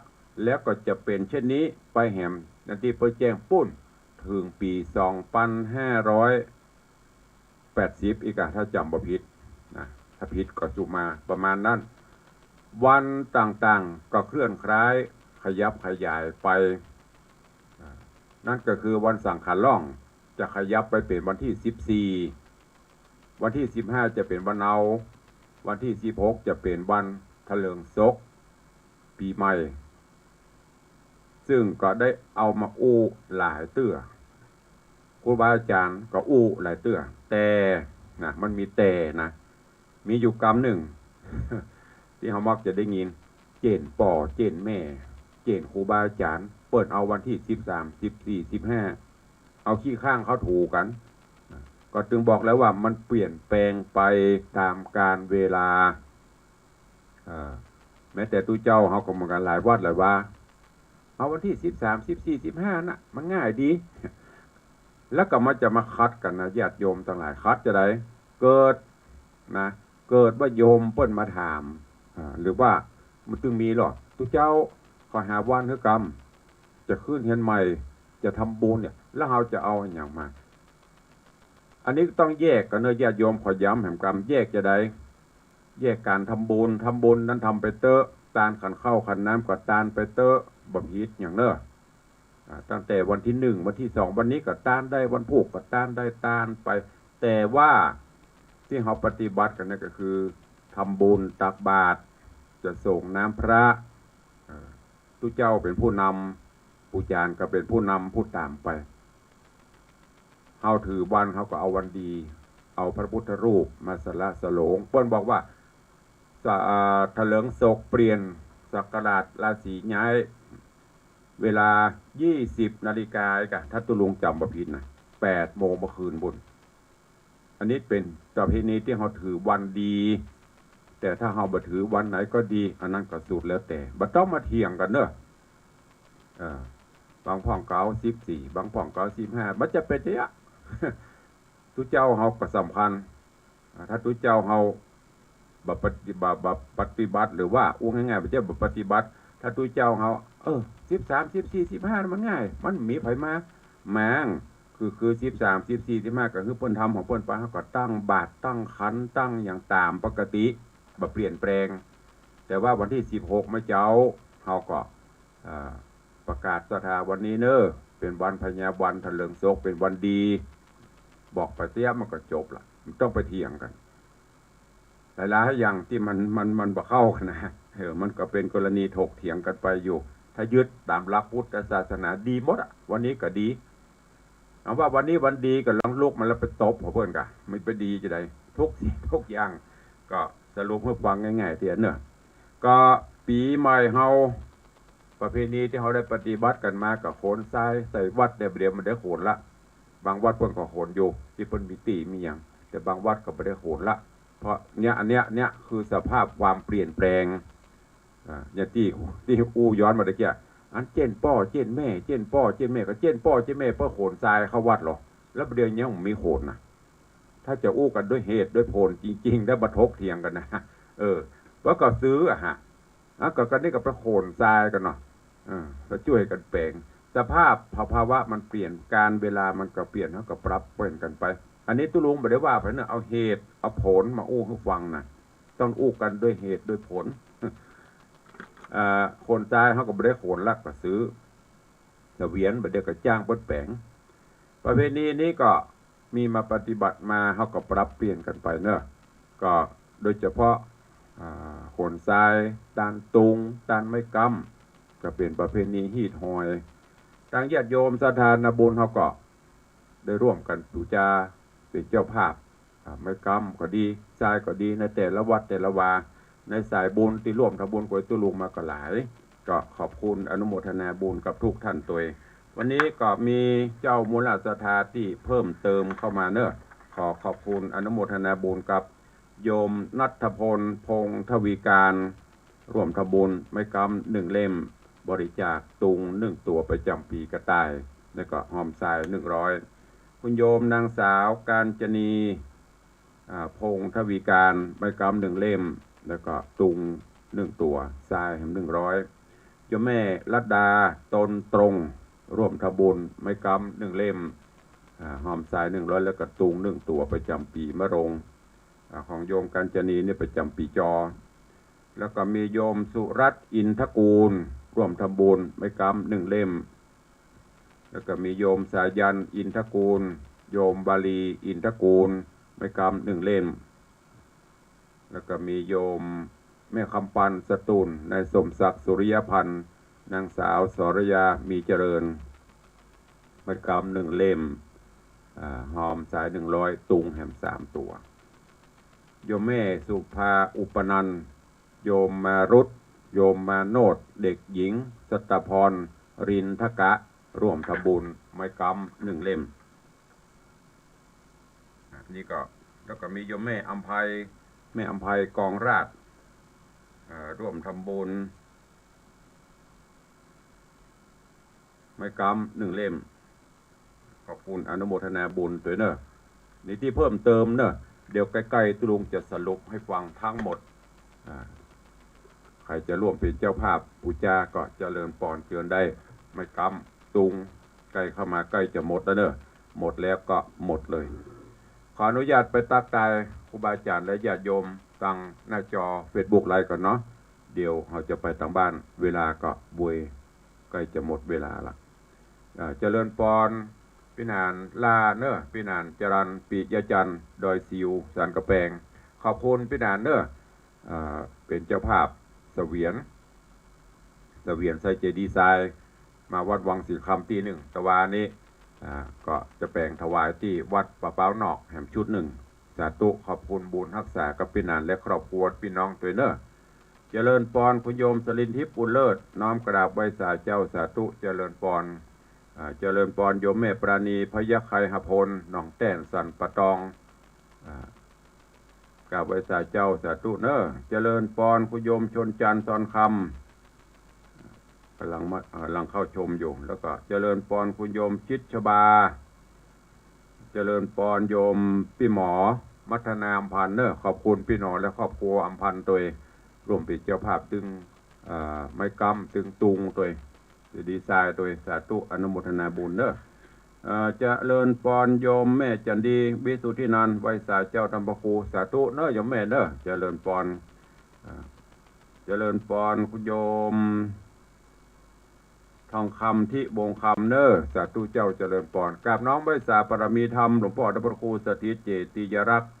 แล้วก็จะเป็นเช่นนี้ไปแหมนันที่เปิดแจ้งปุ้นถึงปี2580อีกถ้าจำบ่ผิดนะถ้าผิดก็สุมาประมาณนั้นวันต่างๆก็เคลื่อนคล้ายขยับขยายไปนั่นก็คือวันสังขารล่องจะขยับไปเป็นวันที่14วันที่15จะเป็นวันเอาวันที่16จะเป็นวันทะเลิงศกปีใหม่ซึ่งก็ได้เอามาอู้หลายเตื้อครูบาอาจารย์ก็อู้หลายเตื้อแต่นะมันมีแต่นะมีอยู่กรรมหนึ่ง ที่เขามักจะได้ยินเจนป่อเจนแม่เจนครูบาอาจารย์เปิดเอาวันที่13 14 15เอาขี้ข้างเขาถูกันก็จึงบอกแล้วว่ามันเปลี่ยนแปลงไปตามกาลเวลาแม้แต่ตู้เจ้าเขาก็เหมือนกันหลายวัดหลายว่าเอาวันที่13 14 15น่ะมันง่ายดีแล้วก็มันจะมาคัดกันนะญาติโยมทั้งหลายคัดจะได้เกิดว่าโยมเปิ้นมาถามหรือว่ามันจึงมีหรอตู้เจ้าขอหาวันคือกรรมจะขึ้นเฮียนใหม่จะทำบุญเนี่ยแล้วเราจะเอาอย่างมาอันนี้ต้องแยกกันเนอะญาติโยมขอย้ำแห่งกรรมแยกจะได้แยกการทำบุญนั้นทำไปเตอะตานขันเข้าขันน้ำก็ตานไปเตอะบ่ผิดอย่างเนอะตั้งแต่วันที่1วันที่2วันนี้ก็ตานได้วันพุธก็ตานได้ตานไปแต่ว่าที่เราปฏิบัติกันนี่ก็คือทำบุญตักบาตรจะส่งน้ำพระทุกเจ้าเป็นผู้นำผู้จารย์ก็เป็นผู้นำผู้ตามไปเขาถือวันเขาก็เอาวันดีเอาพระพุทธรูปมาสละสโลงเปิ้นบอกว่าทะเลิงศกเปลี่ยนศักราชราศีย้าย เวลา 20 นาฬิกากะถ้าตุลุงจำประพินนะ8 โมงเมื่อคืนบุญอันนี้เป็นประเพณีที่เขาถือวันดี แต่ถ้าเขาบ่ถือวันไหนก็ดีอันนั้นก็สุดแล้วแต่บ่ต้องมาเถียงกันเนอะบางพ่องเก้า14บางพ่องเก้า15มันจะเป็นอย่าง ทุเจ้าเขาก็สำคัญถ้าทุเจ้าเขาปฏิบัติหรือว่าอู้ง่ายๆไม่ใช่ปฏิบัติถ้าทุเจ้าเขา13 14 15มันง่ายมันมีไผมาแมงคือ13 14 15ก็คือเพิ่นทำของเพิ่นไปเขาก็ตั้งบาตรตั้งขันตั้งอย่างตามปกติบ่เปลี่ยนแปลงแต่ว่าวันที่16มาเจ้าเขาก็ประกาศสถาวันนี้เนอะเป็นวันพญาวันทะเลิงศกเป็นวันดีบอกไปเสียมันก็จบละมันต้องไปเถียงกันหลายๆอย่างที่มันบ่เข้ากันนะมันก็เป็นกรณีถกเถียงกันไปอยู่ถ้ายึดตามหลักพุทธศาสนาดีหมดอ่ะวันนี้ก็ดีเอาว่าวันนี้วันดีก็ลังลุกมันแล้วไปตบหัวเพื่อนกันไม่ไปดีจะได้ทุกอย่างก็สรุปให้ฟังง่ายๆเถียนเนอะก็ปีใหม่เฮาประเพณีที่เขาได้ปฏิบัติกันมากับโขนทรายใส่วัดเดี๋ยวมันได้โขนละบางวัดเพิ่นก็โขนอยู่ที่เพิ่นมีตีมีอย่างแต่บางวัดก็ไม่ได้โขนละเพราะอันเนี้ยคือสภาพความเปลี่ยนแปลงอย่างที่อู้ย้อนมาตะเกียอันเจนพ่อเจนแม่เจนพ่อเจนแม่ก็เจนพ่อเจนแม่เพื่อโขนทรายเข้าวัดหรอแล้วเดี๋ยวนี้มันมีโขนนะถ้าจะอู้กันด้วยเหตุด้วยผลจริงๆได้บัทกเถียงกันนะว่าก็ซื้อก็กันนี่ก็ไปโขนทรายกันเนาะก็ช่วยกันแปลงสภาพภาวะมันเปลี่ยนการเวลามันก็เปลี่ยนแล้วก็ปรับเปลี่ยนกันไปอันนี้ตุลุงไม่ได้ว่าไปเนอะเอาเหตุเอาผลมาอู้ให้ฟังนะต้องอู้กันด้วยเหตุด้วยผลโขนทรายเขาก็ไม่ได้โขนลักก็ซื้อเสวียนไม่ได้ก็จ้างเปิ้นแปลงประเพณีนี้ก็มีมาปฏิบัติมาเขาก็ปรับเปลี่ยนกันไปเนอะก็โดยเฉพาะโขนทรายตานตุงตานไม้กำก็เป็นประเพณีฮีดหอยทางญาติโยมสถานบุญเขาก็ได้ร่วมกันปูจาเป็นเจ้าภาพไม้กำก็ดีทรายก็ดีในแต่ละวัดแต่ละวาในสายบุญที่ร่วมทำบุญกวยตุลุงมาก็หลายก็ขอบคุณอนุโมทนาบุญกับทุกท่านตัววันนี้ก็มีเจ้ามูลศรัทธาที่เพิ่มเติมเข้ามาเนอะขอบคุณอนุโมทนาบุญกับโยมณัฐพลพงษ์ทวีการร่วมทำบุญไม้กำ1 เล่มบริจาคตุง1 ตัวประจำปีกระต่ายแล้วก็หอมทราย100คุณโยมนางสาวกาญจนีพงษ์ทวีการไม้กำ1 เล่มแล้วก็ตุง1 ตัวทราย100โยมแม่รัตดาตนตรงร่วมทำบุญไม้กำ1 เล่มหอมทราย100แล้วก็ตุง1 ตัวประจำปีมะรงของโยมกาญจนีนี่ประจำปีจอแล้วก็มีโยมสุรัตน์อินทกูลร่วมทำบุญไม้กำ1 เล่มแล้วก็มีโยมสายันอินทกูลโยมบาลีอินทกูลไม้กำ1 เล่มแล้วก็มีโยมแม่คำปันสตุลนายสมศักดิ์สุริยพันธ์นางสาวสรยามีเจริญไม้กำ1 เล่มหอมสาย100ตุงแหม3 ตัวโยมแม่สุภาอุปนันท์โยมมารุตโยมมาโนดเด็กหญิงสตพรรินทกะร่วมทำบุญไม้กำ1 เล่มนี่ก็แล้วก็มีโยมแม่อัมภัยกองราชร่วมทำบุญไม้กำ1 เล่มขอบคุณอนุโมทนาบุญด้วยเนอะนี่ที่เพิ่มเติมเนอะเดี๋ยวใกล้ๆตุลุงจะสรุปให้ฟังทั้งหมดใครจะร่วมเป็นเจ้าภาพปูจาก็เจริญปอนเชิญได้ไม้กำตุงใกล้เข้ามาใกล้จะหมดแล้วเนอะหมดแล้วก็หมดเลยขออนุญาตไปตักทายครูบาอาจารย์และญาติโยมตั้งหน้าจอ Facebook ไลฟ์ก่อนเนาะเดี๋ยวเราจะไปทางบ้านเวลาก็บุยใกล้จะหมดเวลาละเจริญปอนพี่นานลาเนอะพี่นานจรันปียจันทร์ดอยซิวสันกระแปงขอบคุณพี่นานเนอะเป็นเจ้าภาพเสวียนไซเจดีไซน์มาวัดวังสีคำตี1ตะวันนี้ก็จะแปลงถวายที่วัดปะเป้านอกแห่มชุด1สาธุขอบคุณบุญรักษากับพี่นานและครอบครัวพี่น้องตัวเนอะ เจริญพรคุณโยมสลินทิพย์ปุณเลิศน้อมกราบไหว้สาเจ้าสาธุเจริญพรเจริญพรโยมแม่ปราณีพยัคไคหพลหนองแต้นสันปะตองกราบไหว้สาเจ้าสาธุเนอเจริญพรคุณโยมชนจันทร์ซอนคำกำลังเข้าชมอยู่แล้วก็เจริญพรคุณโยมชิดชบาเจริญพรโยมพี่หมอมัฒนาอัมพันธ์เนอขอบคุณพี่หนอและครอบครัวอัมพันธ์ตัวรวมเป็นเจ้าภาพตึงไม้กำตึงตุงตัวดีไซน์ตัวสาธุอนุโมทนาบุญเนอเจริญพรโยมแม่จันดีวิสุทธินันท์ไวสาเจ้าธรรมครูสาธุเนอโยมแม่เนอเจริญพรเจริญพรคุณโยมทองคำที่บงคำเนอสาธุเจ้าเจริญพรกราบน้องไวสาปรมีธรรมหลวงพ่อธรรมครูสถิตเจติยรักษ์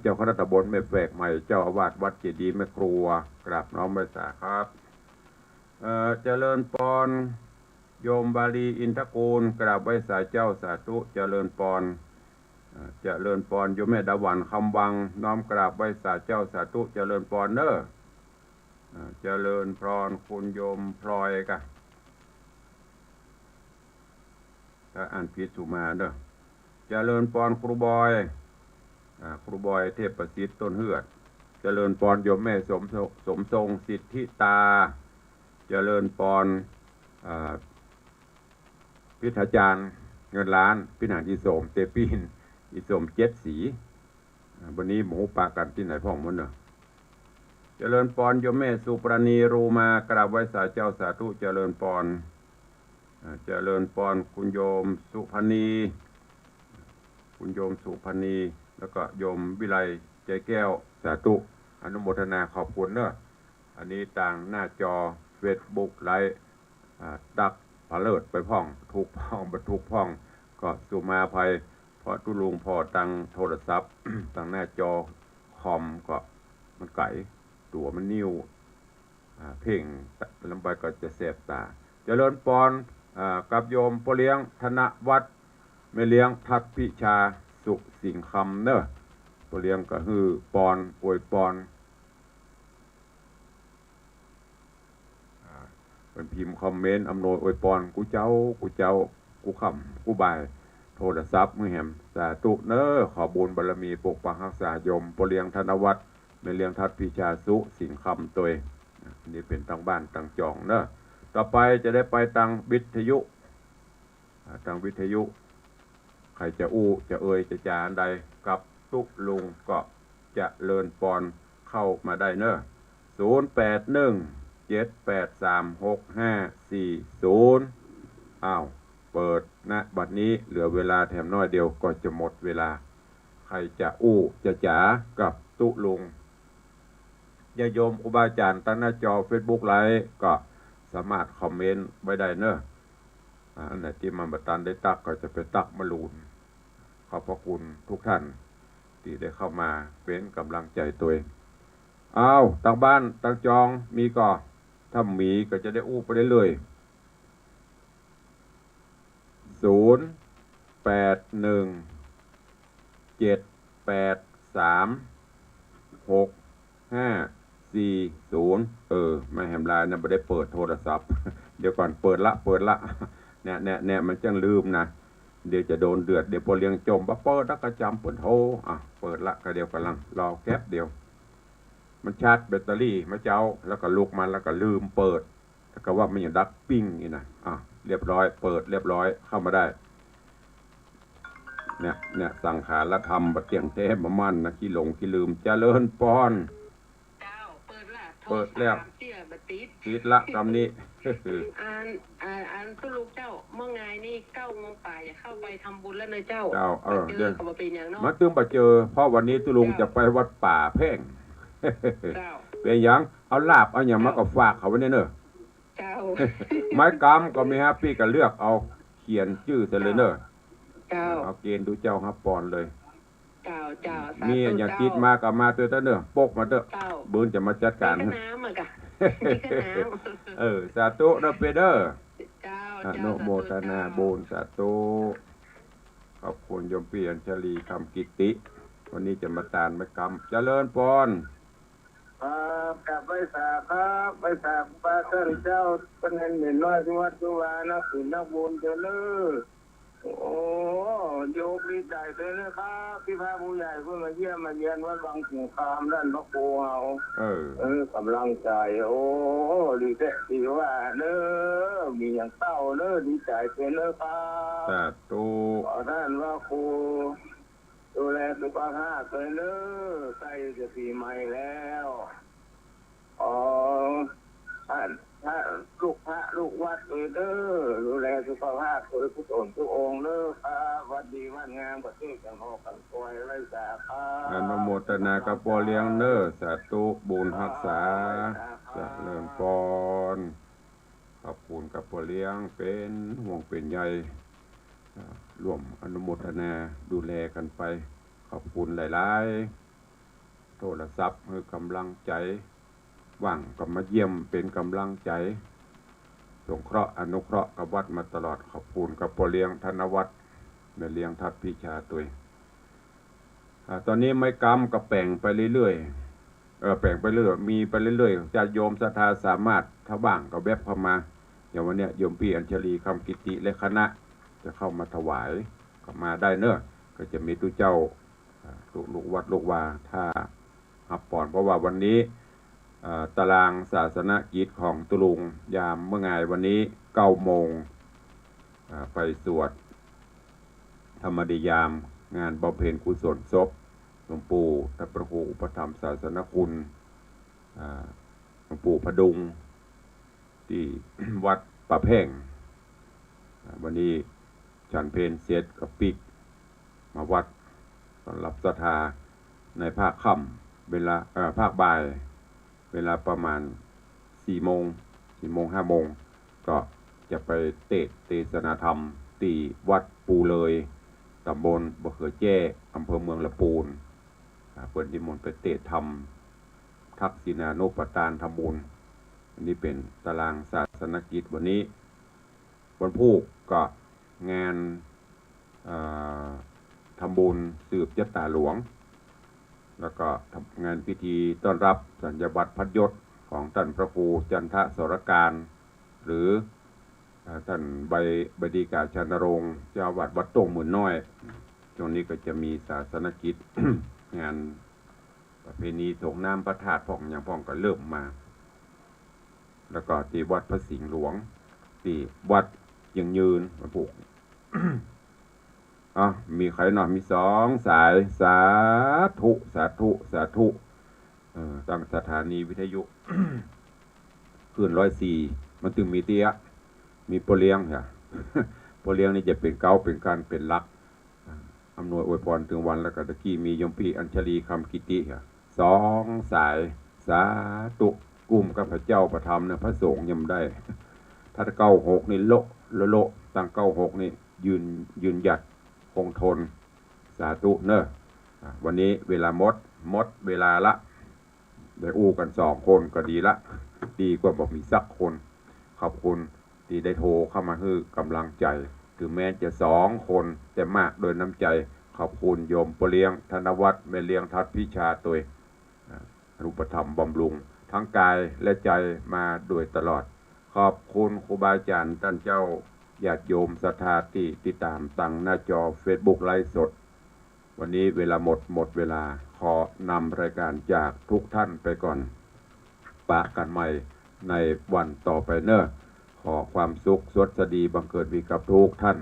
เจ้าคณะตำบลแม่แฝกใหม่เจ้าอาวาสวัดเจดีย์แม่ครัวกราบน้องไวสาครับเจริญพรโยมบาลีอินทกูลกราบไหว้สาเจ้าสาธุเจริญพรเจริญพรโยมแม่ดาวันคำวังน้อมกราบไหว้สาเจ้าสาธุเจริญพรเนอเจริญพรคุณโยมพลอยกะถ้าอ่านผิดสุมาเนอเจริญพรครูบอยครูบอยเทพประสิทธิ์ต้นเฮือดเจริญพรโยมแม่สมทรงสิทธิตาเจริญพรพิธาจารย์เงินล้านพิหารอิโสมเตปีนอิโสมเจ็ดสีวันนี้หมูปากันที่ไหนพ่องมันเนอะเจริญพรโยมแม่สุปราณีรูมากราบไหว้สาเจ้าสาธุเจริญพรเจริญพรคุณโยมสุพณีคุณโยมสุพณีแล้วก็โยมวิไลใจแก้วสาธุอนุโมทนาขอบคุณเนอะอันนี้ต่างหน้าจอเฟซบุ๊กไลฟ์ดักพาเลิศไปพ่องทุกพ่องบรรทุกพ่องก็สุมาภัยเพราะตุลุงพอตังโทรศัพท์ ต่างหน้าจอคอมก็มันไก่ตัวมันนิ้วเพ่งลำไปก็จะเสบตาเจริญพรกับโยมพ่อเลี้ยงธนวัฒน์แม่เลี้ยงทัดพิชาสุสิงคำเนอะพ่อเลี้ยงก็ฮือปอนอวยปอนเป็นพิมพ์คอมเมนต์อำนวยอวยปอนกูเจ้ากูขำกูบายโทรศัพท์มือแหมสาธุเนอขอบุญบารมีปกปักรักษาโยมพ่อเลี้ยงธนวัฒน์แม่เลี้ยงทัดพิชาสุสิงคำตัวนี่เป็นตั้งบ้านตั้งจองเนอะต่อไปจะได้ไปตั้งวิทยุใครจะอู้จะเอ่ยจะจาอันใดกับตุกลุงก็จะเลินปอนเข้ามาได้เนอะ0817836540อ้าวเปิดนะบัดนี้เหลือเวลาแถมน้อยเดียวก็จะหมดเวลาใครจะอู้จะจ๋ากับตุลุงญาโยมครูบาอาจารย์ตั้งหน้าจอ Facebook ไลฟ์ก็สามารถคอมเมนต์ไว้ได้เนอะอันไหนที่มันบัตันได้ตักก็จะไปตักมาลูนขอบพระคุณทุกท่านที่ได้เข้ามาเป็นกำลังใจตัวเองเอาตั้งบ้านตั้งจองมีก็ถ้ามีก็จะได้อู้ไปได้เลย0817836540ไม่แหมลายนะไม่ได้เปิดโทรศัพท์ เดี๋ยวก่อนเปิดละเนี่ยมันจังลืมนะเดี๋ยวจะโดนเดือดเดี๋ยวพอเลี้ยงจมเปิดแล้วก็จำเปิดโทรเปิดละก็เดี๋ยวกำลังรอแก๊บเดียวมันชาร์จแบตเตอรี่มาเจ้าแล้วก็ลุกมาแล้วก็ลืมเปิดแล้วก็ว่ามันอย่างดักปิ้งนี่นะเรียบร้อยเปิดเรียบร้อยเข้ามาได้เนี่ยสังขารธรรมบัดเตียงเทพมันนะขี้หลงขี้ลืมเจริญพรเปิดแล้วติดละกำนี้อันตุลูกเจ้าเมื่อไงนี่9 โมงป่ายเข้าไปทำบุญแล้วนะเจ้าเดี๋ยวมาตึงไปเจอเพราะวันนี้ตุลุงจะไปวัดป่าเพ่งเป็นยังเอาลาบเอาอย่างมาก็ฝากเขาไว้เนี่ยเนอะไม้กำก็มีฮะพี่ก็เลือกเอาเขียนชื่อเสร็จเลยเนอะเอาเกณฑ์ดูเจ้าฮับปอนเลยมีอย่างคิดมากับมาเตอเนอะปกมาเตอบืนจะมาจัดการน้ำอะกะสาธุนะเปเดอร์อนุโมทนาบุญสาธุขอบคุณโยมพี่อัญชลีคำกิติวันนี้จะมาตานไม้กำเจริญพร กลับไปสาครับไปสาพระท่านเจ้าเป็นเงินหมื่นน้อยที่วัดสุวรรณนะคือนักบุญเจริญโอ้โยกดีใจเลยนะครับที่พระผู้ใหญ่เพื่อมาเยี่ยมมาเยียนวัดบางสงครามด้านพระโคเอากำลังใจโอ้ดีใจดีว่าเนอมีอย่างเต้าเนอดีใจเป็นเนอครับสาธุขอท่านว่าครูดูแลสุขภาพเลยเนอใกล้จะปีใหม่แล้วอ๋อถ้าลูกพระลูกวัดเลยเด้อดูแลสุขภาพโดยผู้ตนทุกองค์เด้อครับวัดดีวัดงามประเทศกันหอกันคอยไร้สาครับอนุโมทนากับปอเลี้ยงเนอสาธุบุญรักษาเจริญพรขอบคุณกับปอเลี้ยงเป็นห่วงเป็นใยร่วมอนุโมทนาดูแลกันไปขอบคุณหลายๆโทรศัพท์คือกำลังใจว่างก็มาเยี่ยมเป็นกำลังใจสงเคราะห์อนุเคราะห์กับวัดมาตลอดขอบคุณกับปอเลี้ยงธนวัฒน์แม่เลี้ยงทัพพิชาตุยตอนนี้ไม่กำกับแป่งไปเรื่อยๆแป่งไปเรื่อยมีไปเรื่อยๆจะโยมศรัทธาสามารถถ้าว่างก็แวบเข้ามาอย่างวันเนี้ยโยมพี่อัญชลีคำกิติและคณะจะเข้ามาถวายก็มาได้เนอะก็จะมีตู้เจ้าลูกวัดลูกวาถ้าหับปอนเพราะว่าวันนี้ตารางศาสนกิจของตุลุงยามเมื่อไงวันนี้9 โมงไปสวดธรรมดิยามงานบำเพ็ญกุศลศพหลวงปู่ท่านพระครูอุปถัมภ์ศาสนคุณหลวงปู่พดุงที่ วัดป่าแพ่งวันนี้ฉันเพลเสร็จกับปิกมาวัดต้อนรับศรัทธาในภาคค่ำเวลาภาคบ่ายเวลาประมาณ4 โมง 5 โมงก็จะไปเทศนาธรรมที่วัดปูเลยตำบลบะเขือแจ้อำเภอเมืองละปูนเปิดนิมนต์ไปเทศธรรมทักษิณานุปทานธรรมบุญอันนี้เป็นตารางศาสนกิจวันนี้วันพุธก็งานทำบุญสืบยตาหลวงแล้วก็ทำงานพิธีต้อนรับสัญญบัตรพัดยศของท่านพระครูจันทสรการหรือท่านบดีกาชนรงค์เจ้าวัดวัดโต่งหมื่นน้อยช่วงนี้ก็จะมีศาสนกิจ งานประเพณีส่งน้ำพระธาตุพ่องอย่างพ่องก็เริ่มมาแล้วก็ที่วัดพระสิงห์หลวงที่วัดยังยืนมาปลูก มีใครหน่อยมี2 สายสาธุสาธุสาธุตั้งสถานีวิทยุ ขึ้น104มันถึงมีเตี้ยมีปอเลี้ยงค่ะ ปอเลี้ยงนี่จะเป็นเก้าเป็นการเป็นลักอำนวยอวยพรถึงวันแล้วก็ตะกี้มีโยมพี่อัญชลีคำกิติค่ะ2 สายสาธุกลุ่มกับพระเจ้าประธรรมเนี่ยพระสงฆ์ยังได้ ถ้า96นี่โลตั้ง96นี่ยืนหยัดคงทนสาธุเนอะวันนี้เวลาหมดเวลาละได้อู้กัน2 คนก็ดีละดีกว่าบอกมีสักคนขอบคุณที่ได้โทรเข้ามาให้กำลังใจถึงแม้จะ2 คนแต่มากโดยน้ำใจขอบคุณโยมปเลี้ยงธนวัฒน์แม่เลี้ยงทัพพิชาตัวรูปธรรมบำรุงทั้งกายและใจมาโดยตลอดขอบคุณครูบาอาจารย์ท่านเจ้าญาติโยมศรัทธาที่ติดตามตั้งหน้าจอ Facebook ไลฟ์สดวันนี้เวลาหมดเวลาขอนำรายการจากทุกท่านไปก่อนปะกันใหม่ในวันต่อไปเนอะขอความสุขสวัสดีบังเกิดมีกับทุกท่าน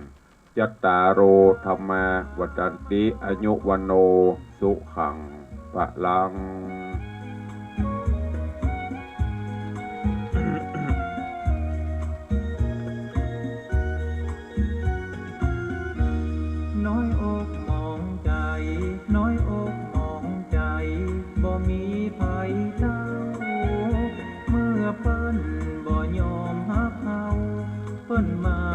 ยัตตาโรธรรมาวัฏันติอายุวันโนสุขังพลังน้อยอกมองใจน้อยอกมองใจบ่มีภัยเจ้าเมื่อเปิ้นบ่ยอมฮักเฮาเปิ้นมา